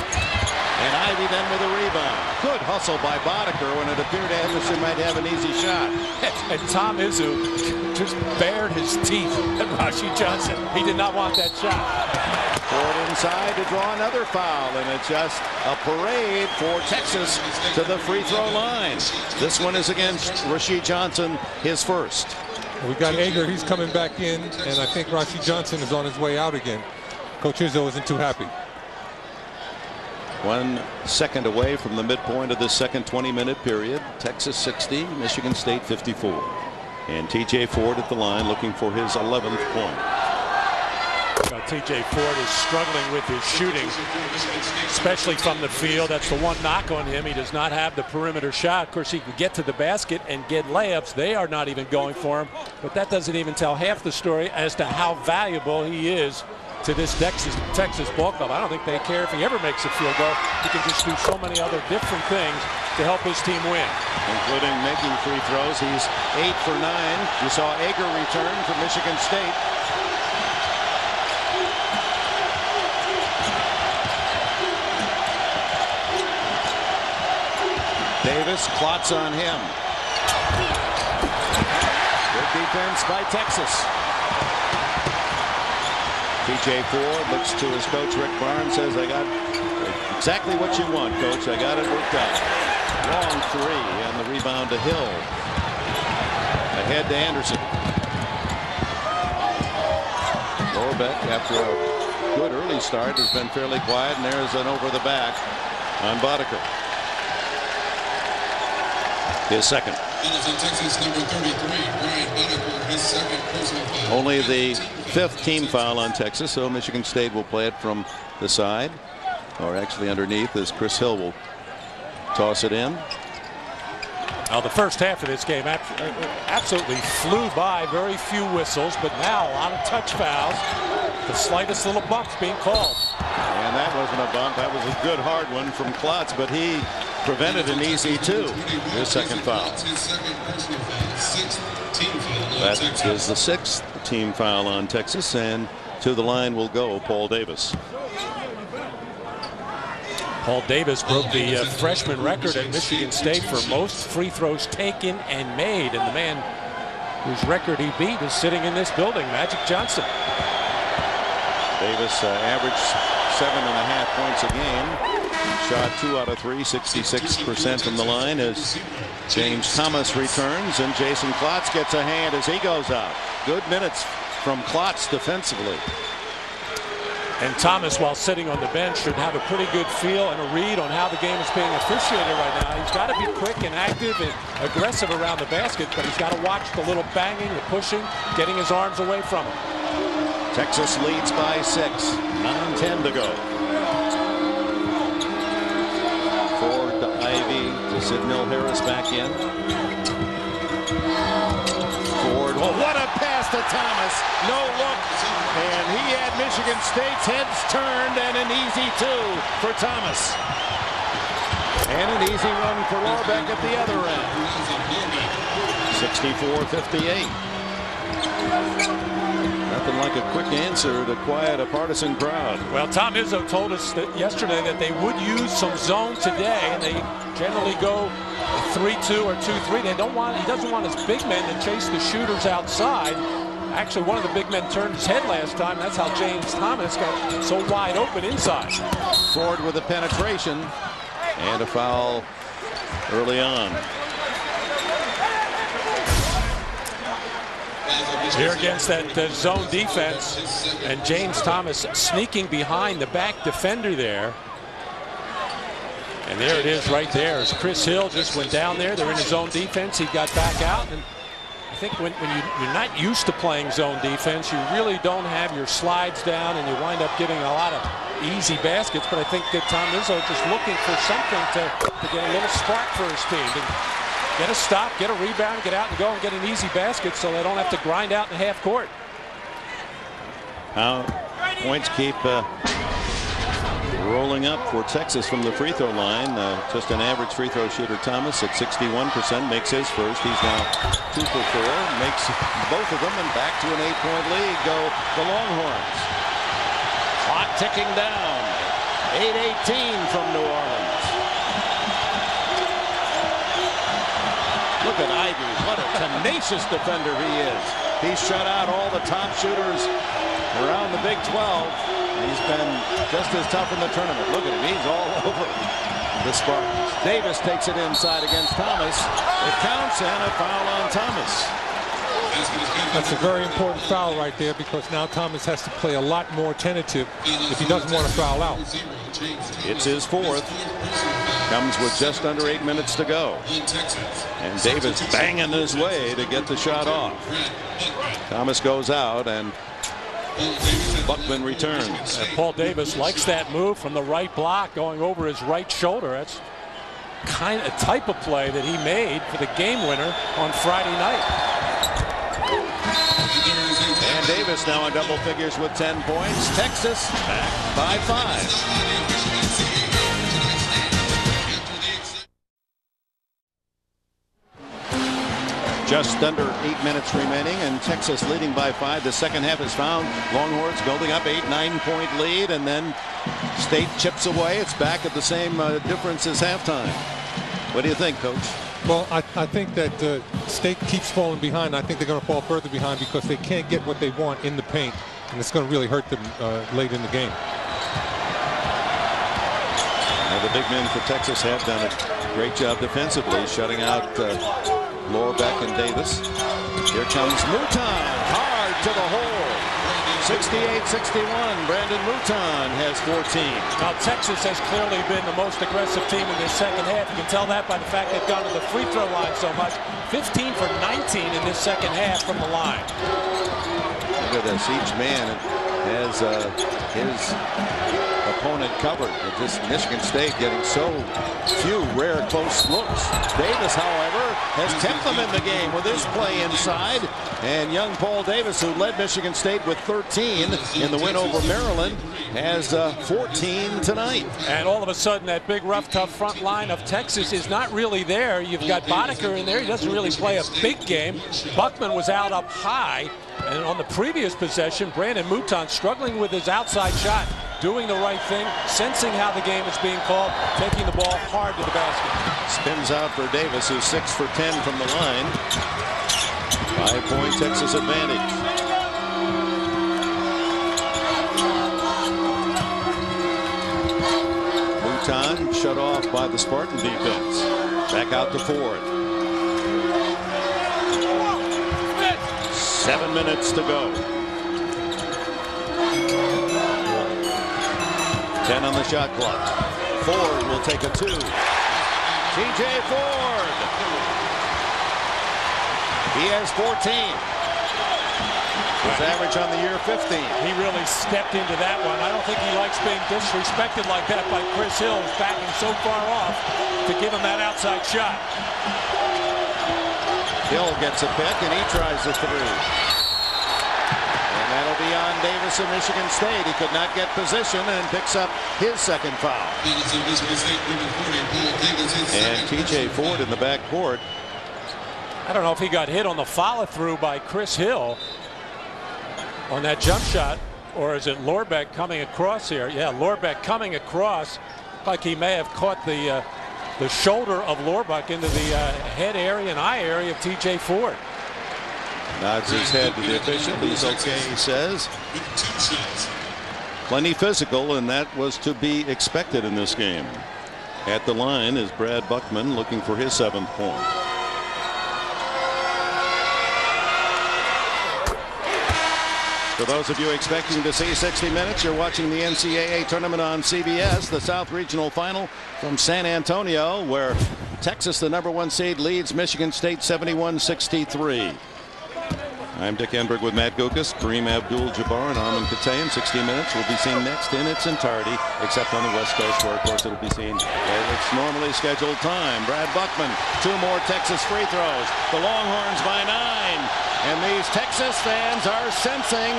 And Ivey then with a rebound. Good hustle by Boddicker when it appeared Anderson might have an easy shot. And Tom Izzo just bared his teeth at Rasheed Johnson. He did not want that shot. Ford inside to draw another foul, and it's just a parade for Texas to the free throw line. This one is against Rasheed Johnson, his 1st. We got Ager, he's coming back in, and I think Rashi Johnson is on his way out again. Coach Izzo isn't too happy. 1 second away from the midpoint of the second 20-minute period. Texas 60, Michigan State 54. And TJ Ford at the line looking for his 11th point. TJ Ford is struggling with his shooting, especially from the field. That's the one knock on him. He does not have the perimeter shot. Of course, he can get to the basket and get layups. They are not even going for him. But that doesn't even tell half the story as to how valuable he is to this Texas ball club. I don't think they care if he ever makes a field goal. He can just do so many other different things to help his team win, including making free throws. He's 8 for 9. You saw Ager return from Michigan State. Davis clots on him. Good defense by Texas. TJ Ford looks to his coach Rick Barnes, says, I got exactly what you want, coach. I got it worked out. Long three, and the rebound to Hill. Ahead to Anderson. Lorbeck, after a good early start, has been fairly quiet, and there's an over the back on Boddicker. His second. Texas, number 33, Brian Boddicker, his second personal foul. Only the 5th team foul on Texas, so Michigan State will play it from the side, or actually underneath, as Chris Hill will toss it in. Now the first half of this game absolutely flew by. Very few whistles, but now a lot of touch fouls. The slightest little bumps being called. And that wasn't a bump. That was a good hard one from Klotz, but he prevented an easy 2. His second foul. That is the 6th team foul on Texas, and to the line will go Paul Davis. Paul Davis broke the freshman record at Michigan State for most free throws taken and made, and the man whose record he beat is sitting in this building, Magic Johnson. Davis averaged 7.5 points a game. Shot 2 out of 3, 66% from the line as James Thomas returns, and Jason Klotz gets a hand as he goes out. Good minutes from Klotz defensively. And Thomas, while sitting on the bench, should have a pretty good feel and a read on how the game is being officiated right now. He's got to be quick and active and aggressive around the basket, but he's got to watch the little banging, the pushing, getting his arms away from him. Texas leads by 6. 9:10 to go. Ford to Ivy to Sidnell Harris back in. Ford. Well, what a pass to Thomas. No look. And he had Michigan State's heads turned, and an easy 2 for Thomas. And an easy run for Lorbeck at the other end. 64-58. Nothing like a quick answer to quiet a partisan crowd. Well, Tom Izzo told us that yesterday that they would use some zone today, and they generally go 3-2 or 2-3. He doesn't want his big men to chase the shooters outside. Actually, one of the big men turned his head last time. That's how James Thomas got so wide open inside. Ford with a penetration and a foul early on. Here against that zone defense, and James Thomas sneaking behind the back defender there. And there it is right there as Chris Hill just went down there. They're in his zone defense. He got back out. And I think when you're not used to playing zone defense, you really don't have your slides down, and you wind up getting a lot of easy baskets. But I think that Tom Izzo just looking for something to get a little spark for his team. To get a stop, get a rebound, get out and go and get an easy basket so they don't have to grind out in the half court. Points keep rolling up for Texas from the free throw line. Just an average free throw shooter. Thomas at 61% makes his first. He's now 2 for 4, makes both of them, and back to an 8-point lead go the Longhorns. Clock ticking down. 8:18 from New Orleans. Look at Ivy. What a tenacious defender he is. He's shut out all the top shooters around the Big 12. He's been just as tough in the tournament. Look at him. He's all over the Spartans. Davis takes it inside against Thomas. It counts, and a foul on Thomas. That's a very important foul right there, because now Thomas has to play a lot more tentative if he doesn't want to foul out. It's his fourth. Comes with just under 8 minutes to go. And Davis banging his way to get the shot off. Thomas goes out and Buckman returns. And Paul Davis likes that move from the right block going over his right shoulder. That's kind of type of play that he made for the game winner on Friday night. And Davis now in double figures with 10 points. Texas back by 5. Just under 8 minutes remaining, and Texas leading by 5. The second half is found. Longhorns building up 8-9 point lead, and then State chips away. It's back at the same difference as halftime. What do you think, Coach? Well, I think that State keeps falling behind. I think they're going to fall further behind because they can't get what they want in the paint, and it's going to really hurt them late in the game. Now the big men for Texas have done a great job defensively, shutting out Lorbeck and Davis. Here comes Mouton, hard to the hole. 68-61. Brandon Mouton has 14. Now Texas has clearly been the most aggressive team in this second half. You can tell that by the fact they've gone to the free throw line so much. 15 for 19 in this second half from the line. Look at this. Each man has his opponent covered. With this Michigan State getting so few rare close looks. Davis, however, has kept them in the game with his play inside. And young Paul Davis, who led Michigan State with 13 in the win over Maryland, has 14 tonight. And all of a sudden, that big, rough, tough front line of Texas is not really there. You've got Boddicker in there. He doesn't really play a big game. Buckman was out up high. And on the previous possession, Brandon Mouton struggling with his outside shot, doing the right thing, sensing how the game is being called, taking the ball hard to the basket. Spins out for Davis, who's 6 for 10 from the line. 5-point Texas advantage. Mouton shut off by the Spartan defense. Back out to Ford. 7 minutes to go. 10 on the shot clock. Ford will take a 2. TJ Ford. He has 14. His average on the year 15. He really stepped into that one. I don't think he likes being disrespected like that by Chris Hill, who's backing so far off to give him that outside shot. Hill gets a pick and he tries a 3. And that'll be on Davis of Michigan State. He could not get position and picks up his second foul. And TJ Ford in the backcourt. I don't know if he got hit on the follow-through by Chris Hill on that jump shot, or is it Lorbeck coming across here? Yeah, Lorbeck coming across, like he may have caught the shoulder of Lorbeck into the head area and eye area of TJ Ford. Nods his head to the official. He's okay, he says. Plenty physical, and that was to be expected in this game. At the line is Brad Buckman looking for his 7th point. For those of you expecting to see 60 minutes, you're watching the NCAA Tournament on CBS, the South Regional Final from San Antonio, where Texas, the #1 seed, leads Michigan State 71-63. I'm Dick Enberg with Matt Gukas, Kareem Abdul-Jabbar, and Armin Katayan. 60 Minutes will be seen next in its entirety, except on the West Coast, where, of course, it'll be seen at its normally scheduled time. Brad Buckman, 2 more Texas free throws. The Longhorns by 9. And these Texas fans are sensing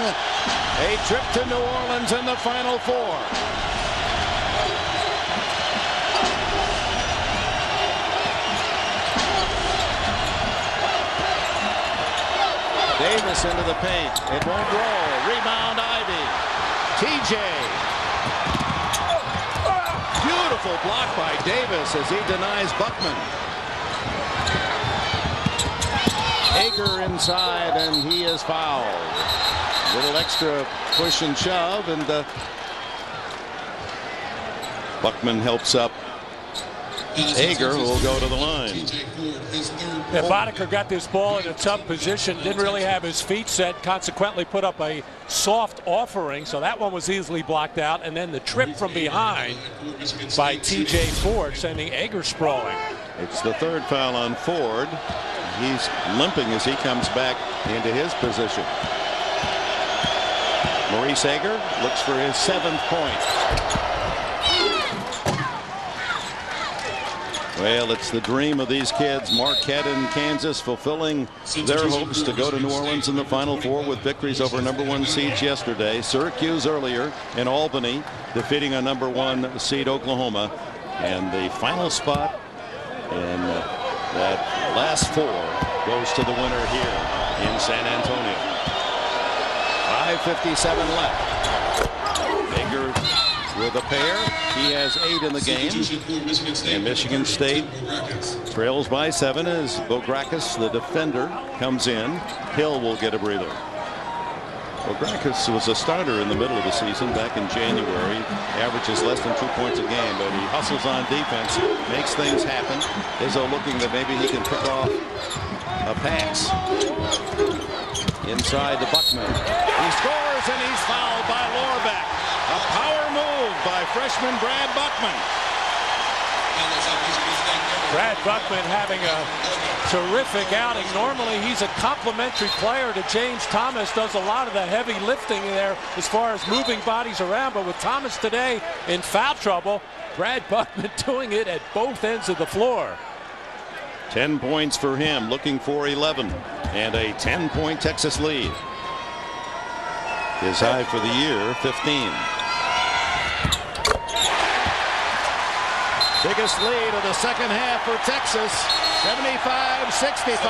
a trip to New Orleans in the Final Four. Davis into the paint. It won't roll. Rebound Ivy. TJ. Beautiful block by Davis as he denies Buckman. Hager inside, and he is fouled. A little extra push and shove, and Buckman helps up Ager will go to the line. Yeah, Boddicker got this ball in a tough position, didn't really have his feet set, consequently put up a soft offering, so that one was easily blocked out, and then the trip from behind by TJ Ford sending Ager sprawling. It's the third foul on Ford. He's limping as he comes back into his position. Maurice Ager looks for his 7th point. Well, it's the dream of these kids. Marquette in Kansas fulfilling their hopes to go to New Orleans in the Final Four with victories over #1 seeds yesterday. Syracuse earlier in Albany defeating a #1 seed Oklahoma. And the final spot in that last 4 goes to the winner here in San Antonio. 5:57 left. Ager with a pair. He has 8 in the game. And Michigan State trails by 7 as Bograkis, the defender, comes in. Hill will get a breather. Bograkis was a starter in the middle of the season back in January. Averages less than 2 points a game, but he hustles on defense, makes things happen. Izzo looking that maybe he can pick off a pass. Inside to Buckman. He scores and he's fouled by Lorbeck. A power move by freshman Brad Buckman. Brad Buckman having a terrific outing. Normally he's a complimentary player to James Thomas, does a lot of the heavy lifting there as far as moving bodies around, but with Thomas today in foul trouble, Brad Buckman doing it at both ends of the floor. 10 points for him, looking for 11, and a 10-point Texas lead. His high for the year, 15. Biggest lead of the second half for Texas, 75-65.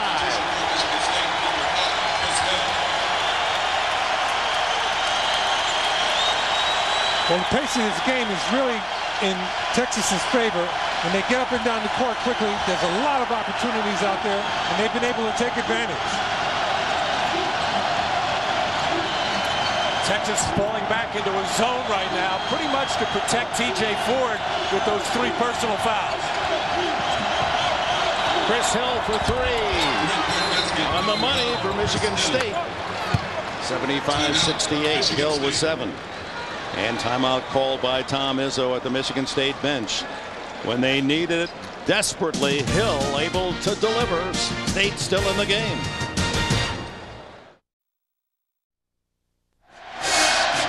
Well, the pace of this game is really in Texas's favor. When they get up and down the court quickly, there's a lot of opportunities out there, and they've been able to take advantage. Texas is falling back into a zone right now, pretty much to protect TJ Ford with those 3 personal fouls. Chris Hill for 3. On the money for Michigan State. 75-68. Hill with 7. And timeout called by Tom Izzo at the Michigan State bench. When they needed it desperately, Hill able to deliver. State still in the game.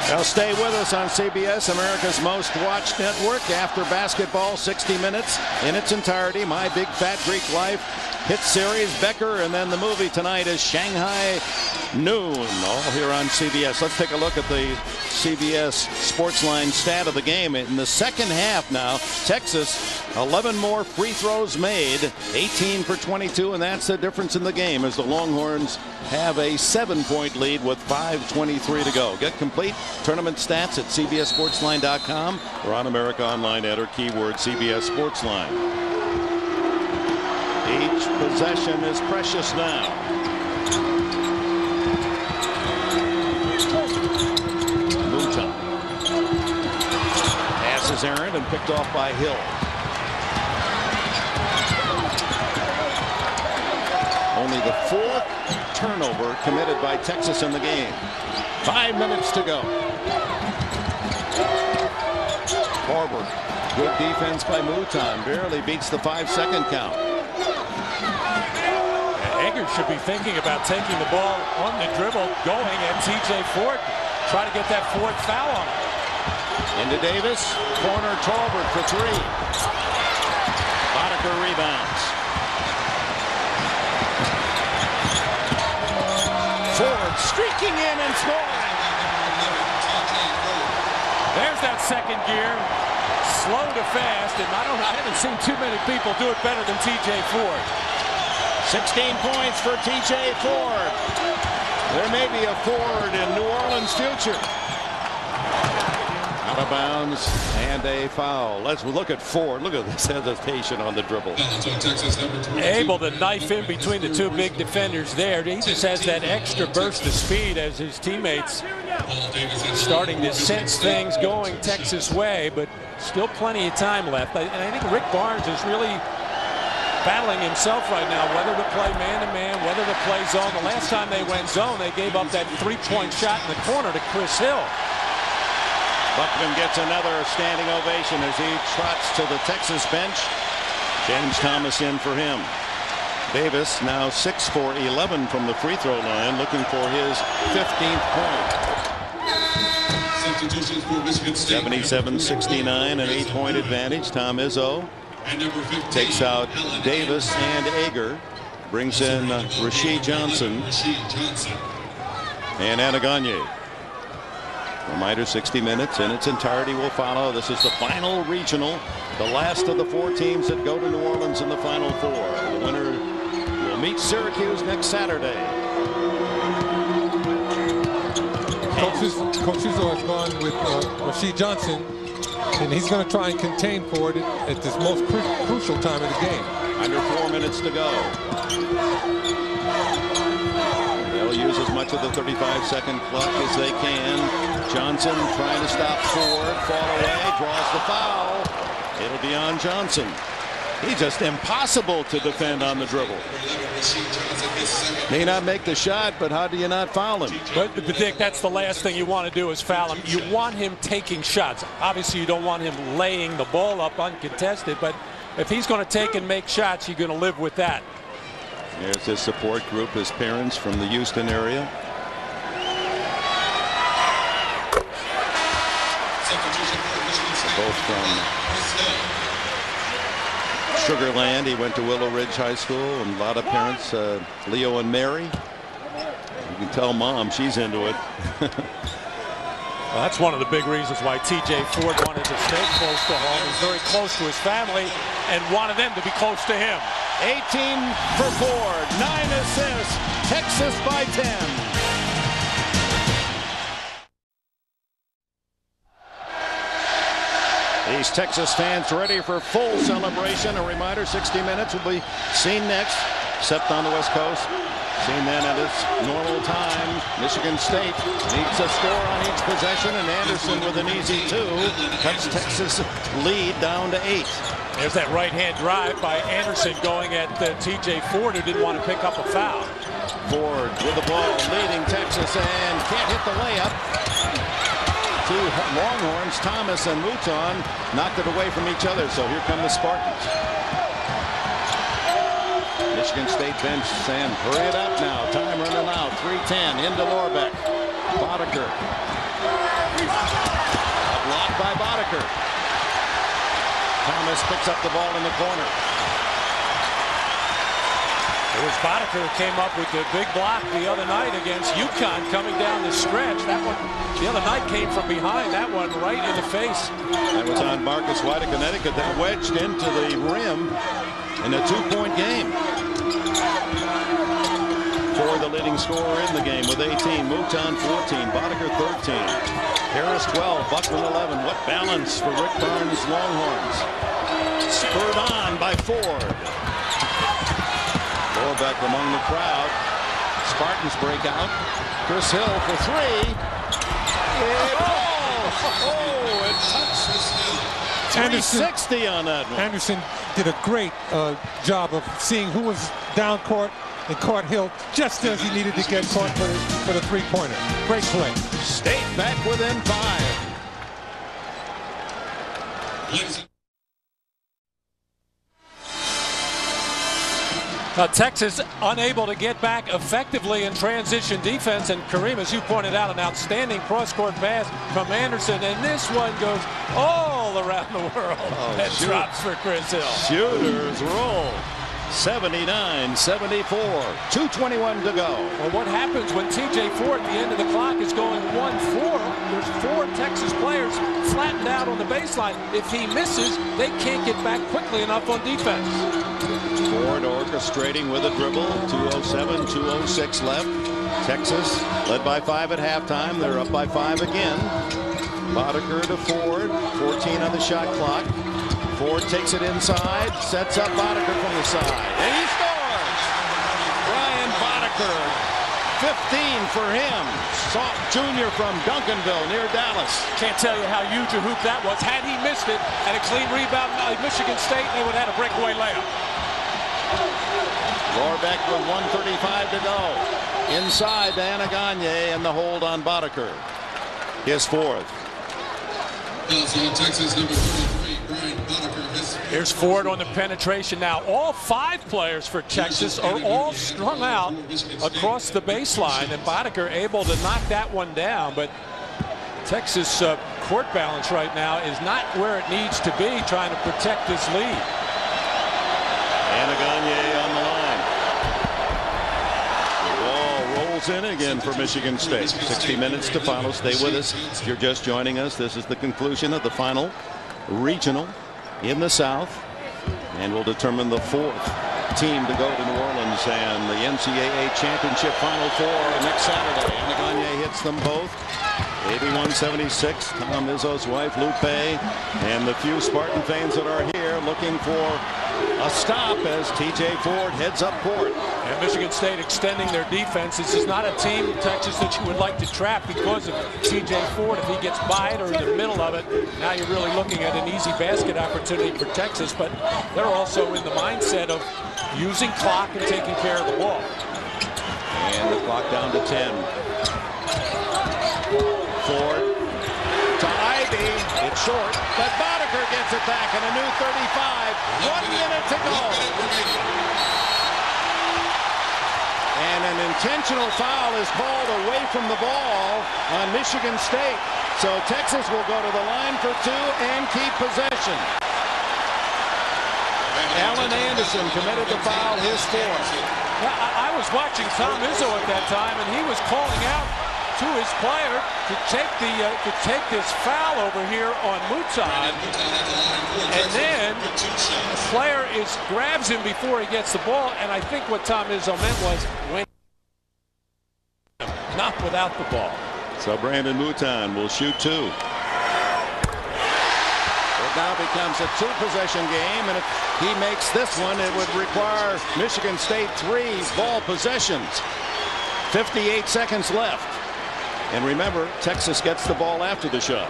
Now stay with us on CBS, America's most watched network. After basketball, 60 minutes in its entirety. My Big Fat Greek Life hit series, Becker, and then the movie tonight is Shanghai Noon, all here on CBS. Let's take a look at the CBS Sportsline stat of the game. In the second half now, Texas, 11 more free throws made, 18 for 22, and that's the difference in the game as the Longhorns have a 7-point lead with 5:23 to go. Get complete tournament stats at CBSSportsline.com or on America Online. Enter keyword CBS Sportsline. Each possession is precious now. Mouton. Pass is errant and picked off by Hill. Only the 4th turnover committed by Texas in the game. 5 minutes to go. Forward. Good defense by Mouton. Barely beats the 5-second count. Ager should be thinking about taking the ball on the dribble, going at TJ Ford. Try to get that 4th foul on him. Into Davis. Corner Tolbert for 3. Boddicker rebounds. Ford streaking in and scoring. There's that second gear. Slow to fast, and I haven't seen too many people do it better than TJ Ford. 16 points for TJ Ford. There may be a Ford in New Orleans' future. Out of bounds and a foul. Let's look at Ford. Look at this hesitation on the dribble. Able to knife in between the 2 big defenders there. He just has that extra burst of speed as his teammates starting to sense things going Texas way, but still plenty of time left. And I think Rick Barnes is really battling himself right now, whether to play man-to-man, whether to play zone. The last time they went zone, they gave up that three-point shot in the corner to Chris Hill. Buckman gets another standing ovation as he trots to the Texas bench. James Thomas in for him. Davis now 6 for 11 from the free throw line, looking for his 15th point. 77-69, an 8-point advantage. Tom Izzo takes out Davis and Ager, brings in Rasheed Johnson and Anaganye. Reminder, 60 minutes in its entirety will follow. This is the final regional, the last of the 4 teams that go to New Orleans in the Final Four. The winner will meet Syracuse next Saturday. Coach Izzo has gone with Rasheed Johnson, and he's going to try and contain Ford at this most crucial time of the game. Under 4 minutes to go. They'll use as much of the 35-second clock as they can. Johnson trying to stop Ford, fall away, draws the foul. It'll be on Johnson. He's just impossible to defend on the dribble. May not make the shot, but how do you not foul him? But Dick, that's the last thing you want to do is foul him. You want him taking shots. Obviously, you don't want him laying the ball up uncontested, but if he's going to take and make shots, you're going to live with that. There's his support group, his parents from the Houston area. Both from Sugar Land. He went to Willow Ridge High School, and a lot of parents, Leo and Mary. You can tell Mom, she's into it. Well, that's one of the big reasons why T.J. Ford wanted to stay close to home. He's very close to his family and wanted them to be close to him. 18 for Ford, 9 assists, Texas by 10. These Texas fans ready for full celebration. A reminder, 60 minutes will be seen next, except on the West Coast. Seen then at its normal time. Michigan State needs a score on each possession, and Anderson with an easy 2 cuts Texas lead down to 8. There's that right-hand drive by Anderson going at T.J. Ford, who didn't want to pick up a foul. Ford with the ball, leading Texas, and can't hit the layup. 2 Longhorns, Thomas and Mouton, knocked it away from each other, so here come the Spartans. Michigan State bench saying, hurry it up now. Time running out. 3:10 into Lorbeck. Boddicker. A block by Boddicker. Thomas picks up the ball in the corner. It was Boddicker who came up with the big block the other night against UConn coming down the stretch. That one, the other night, came from behind. That one right in the face. That was on Marcus White of Connecticut that wedged into the rim in a 2-point game. For the leading scorer in the game with 18. Mouton 14. Boddicker 13. Harris 12. Buckman 11. What balance for Rick Barnes' Longhorns. Spurred on by Ford. Lorbeck among the crowd. Spartans break out. Chris Hill for 3. It touched 360 on that one. Anderson did a great job of seeing who was down court and caught Hill just as he needed to get caught for the 3-pointer. Great play. State back within 5. Texas unable to get back effectively in transition defense, and Kareem, as you pointed out, an outstanding cross-court pass from Anderson, and this one goes all around the world and drops for Chris Hill. Shooters roll. 79-74. 2:21 to go. Well, what happens when T.J. Ford at the end of the clock is going 1-4? There's 4 Texas players flattened out on the baseline. If he misses, they can't get back quickly enough on defense. Ford orchestrating with a dribble. 2:07, 2:06 left. Texas led by 5 at halftime. They're up by 5 again. Boddicker to Ford. 14 on the shot clock. Ford takes it inside, sets up Boddicker from the side, and he scores! Ryan Boddicker 15 for him. Soft junior from Duncanville near Dallas. Can't tell you how huge a hoop that was. Had he missed it and a clean rebound by Michigan State, they would have had a breakaway layup. Rohrbeck with 1:35 to go. Inside to Anaganye, and the hold on Boddicker. His fourth. Texas number 33, Brian Boddicker. Here's Ford on the penetration now. All 5 players for Texas are all strung out across the baseline, and Boddicker able to knock that one down. But Texas court balance right now is not where it needs to be, trying to protect this lead. Anaganye on the line. The ball rolls in again for Michigan State. 60 minutes to follow. Stay with us. If you're just joining us, this is the conclusion of the final regional in the South, and will determine the 4th team to go to New Orleans and the NCAA Championship Final Four next Saturday. Anaganye hits them both. 81-76. Tom Izzo's wife, Lupe, and the few Spartan fans that are here looking for a stop as TJ Ford heads up court. And Michigan State extending their defense. This is not a team, Texas, that you would like to trap because of TJ Ford. If he gets by it or in the middle of it, now you're really looking at an easy basket opportunity for Texas. But they're also in the mindset of using clock and taking care of the ball. And the clock down to 10. Ford to Ivy. It's short, but Boddicker gets it back in a new 35. 1 minute to go. And an intentional foul is called away from the ball on Michigan State. So Texas will go to the line for 2 and keep possession. Alan Anderson committed the foul, his 4th. Well, I was watching Tom Izzo at that time, and he was calling out to his player to take this foul over here on Mouton, and then the player grabs him before he gets the ball, and I think what Tom Izzo meant was when not without the ball. So Brandon Mouton will shoot 2. It now becomes a 2-possession game, and if he makes this one, it would require Michigan State 3 ball possessions. 58 seconds left. And remember, Texas gets the ball after the shot.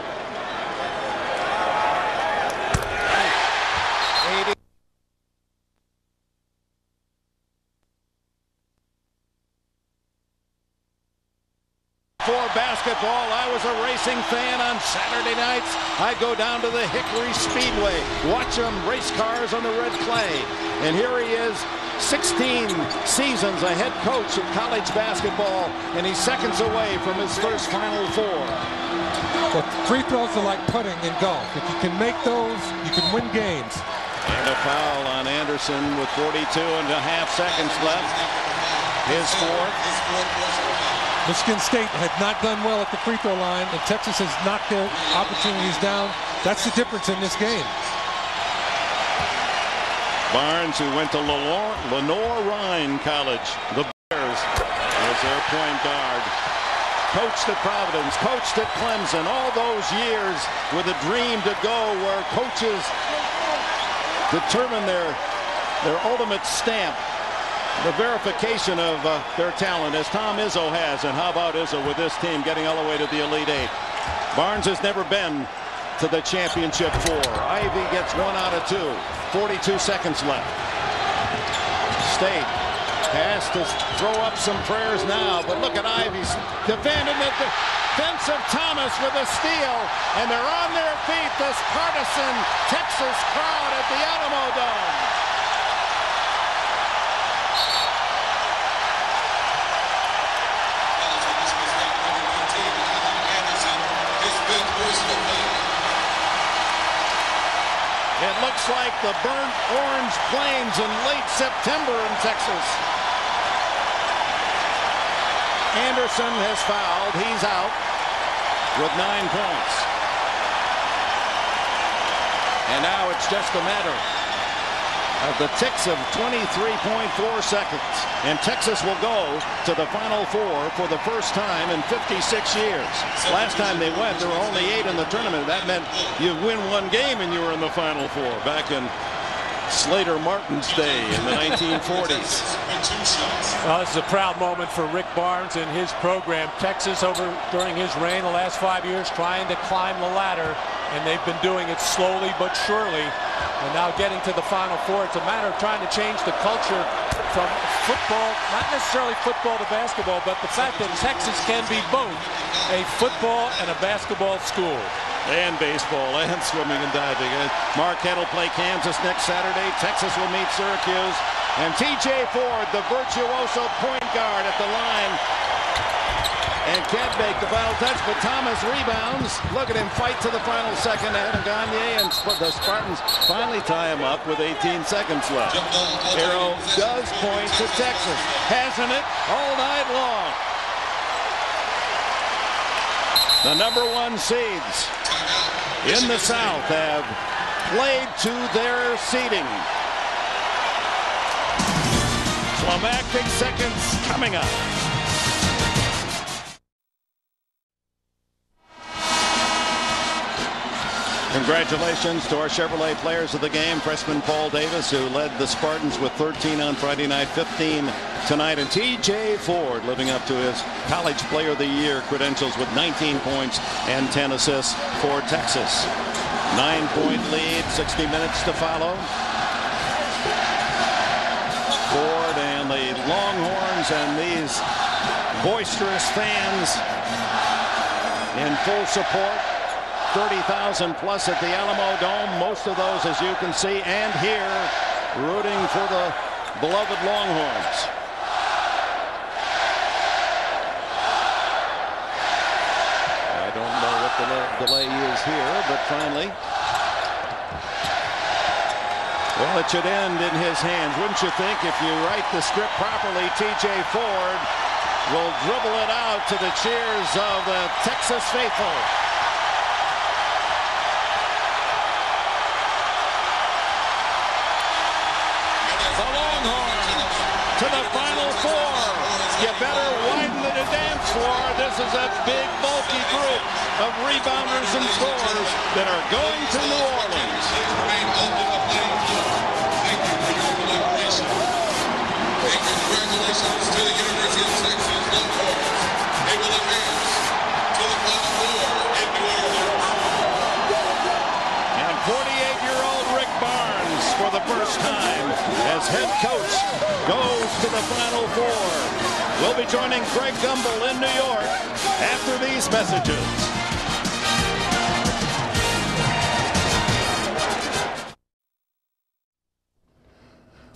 80. For basketball, I was a racing fan on Saturday nights. I go down to the Hickory Speedway, watch them race cars on the red clay. And here he is, 16 seasons a head coach of college basketball, and he's seconds away from his first Final Four. But free throws are like putting in golf. If you can make those, you can win games. And a foul on Anderson with 42.5 seconds left. His 4th. Michigan State had not done well at the free throw line, and Texas has knocked their opportunities down. That's the difference in this game. Barnes, who went to Lenore-Rhine College, the Bears, as their point guard. Coached at Providence, coached at Clemson, all those years with a dream to go where coaches determine their ultimate stamp, the verification of their talent, as Tom Izzo has. And how about Izzo with this team getting all the way to the Elite 8? Barnes has never been to the championship 4. Ivy gets 1 out of 2. 42 seconds left. State has to throw up some prayers now, but look at Ivy's defending the defense of Thomas with a steal, and they're on their feet, this partisan Texas crowd at the Alamo Dome. It looks like the burnt orange plains in late September in Texas. Anderson has fouled. He's out with 9 points. And now it's just a matter of the ticks of 23.4 seconds. And Texas will go to the Final Four for the first time in 56 years. Last time they went, there were only 8 in the tournament. That meant you win 1 game and you were in the Final Four back in Slater Martin's day in the 1940s. Well, this is a proud moment for Rick Barnes and his program. Texas, during his reign the last 5 years, trying to climb the ladder, and they've been doing it slowly but surely. And now getting to the Final Four, it's a matter of trying to change the culture from football, not necessarily football to basketball, but the fact that Texas can be both a football and a basketball school. And baseball and swimming and diving. Marquette will play Kansas next Saturday. Texas will meet Syracuse. And T.J. Ford, the virtuoso point guard at the line. And can't make the final touch, but Thomas rebounds. Look at him fight to the final second. Adam Gagne and the Spartans finally tie him up with 18 seconds left. Arrow does point to Texas. Hasn't it all night long. The #1 seeds in the South have played to their seeding. Climactic seconds coming up. Congratulations to our Chevrolet players of the game. Freshman Paul Davis, who led the Spartans with 13 on Friday night, 15 tonight. And T.J. Ford living up to his College Player of the Year credentials with 19 points and 10 assists for Texas. 9-point lead, 60 minutes to follow. Ford and the Longhorns and these boisterous fans in full support. 30,000 plus at the Alamo Dome. Most of those, as you can see and hear, rooting for the beloved Longhorns. I don't know what the delay is here, but finally. Well, it should end in his hands, wouldn't you think? If you write the script properly, T.J. Ford will dribble it out to the cheers of the Texas faithful. To the Final Four. You better widen the dance floor. This is a big, bulky group of rebounders and scorers that are going to New Orleans. Congratulations to the University of Texas Longhorns. They will advance to the Final Four in New Orleans. And 48-year-old Rick Barnes, for the first time as head coach, goes to the Final Four. We'll be joining Greg Gumbel in New York after these messages.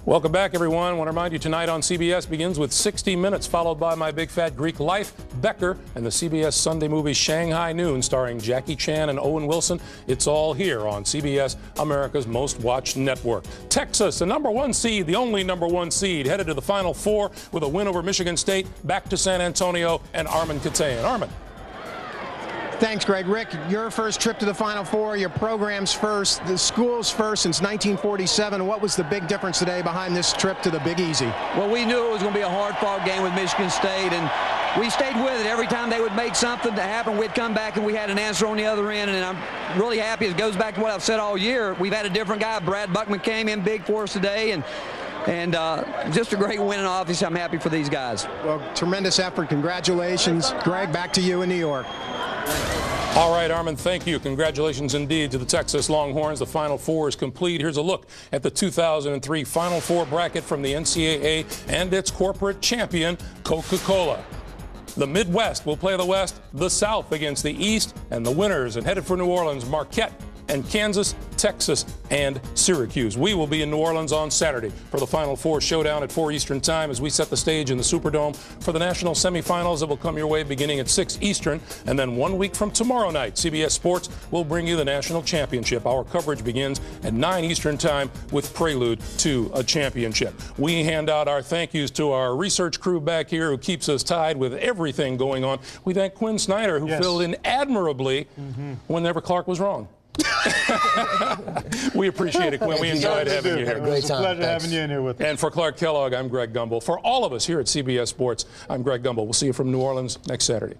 Welcome back, everyone. I want to remind you tonight on CBS begins with 60 Minutes, followed by My Big Fat Greek Life, Becker, and the CBS Sunday movie Shanghai Noon, starring Jackie Chan and Owen Wilson. It's all here on CBS, America's most watched network. Texas, the #1 seed, the only #1 seed, headed to the Final Four with a win over Michigan State, back to San Antonio, and Armin Katayan. Armin. Thanks, Greg. Rick, your first trip to the Final Four, your program's first, the school's first since 1947. What was the big difference today behind this trip to the Big Easy? Well, we knew it was going to be a hard-fought game with Michigan State, and we stayed with it. Every time they would make something to happen, we'd come back and we had an answer on the other end, and I'm really happy. It goes back to what I've said all year. We've had a different guy. Brad Buckman came in big for us today, and just a great win, and obviously I'm happy for these guys. Well, tremendous effort. Congratulations. Greg, back to you in New York. All right, Armin, thank you. Congratulations indeed to the Texas Longhorns. The Final Four is complete. Here's a look at the 2003 Final Four bracket from the NCAA and its corporate champion, Coca-Cola. The Midwest will play the West, the South against the East, and the winners, and headed for New Orleans, Marquette and Kansas, Texas, and Syracuse. We will be in New Orleans on Saturday for the Final Four showdown at 4 Eastern time as we set the stage in the Superdome for the national semifinals that will come your way beginning at 6 Eastern. And then 1 week from tomorrow night, CBS Sports will bring you the national championship. Our coverage begins at 9 Eastern time with prelude to a championship. We hand out our thank yous to our research crew back here who keeps us tied with everything going on. We thank Quinn Snyder, who filled in admirably whenever Clark was wrong. We appreciate it, Quinn. We enjoyed having you here. It was a pleasure having you in here with us. And for Clark Kellogg, I'm Greg Gumbel. For all of us here at CBS Sports, I'm Greg Gumbel. We'll see you from New Orleans next Saturday.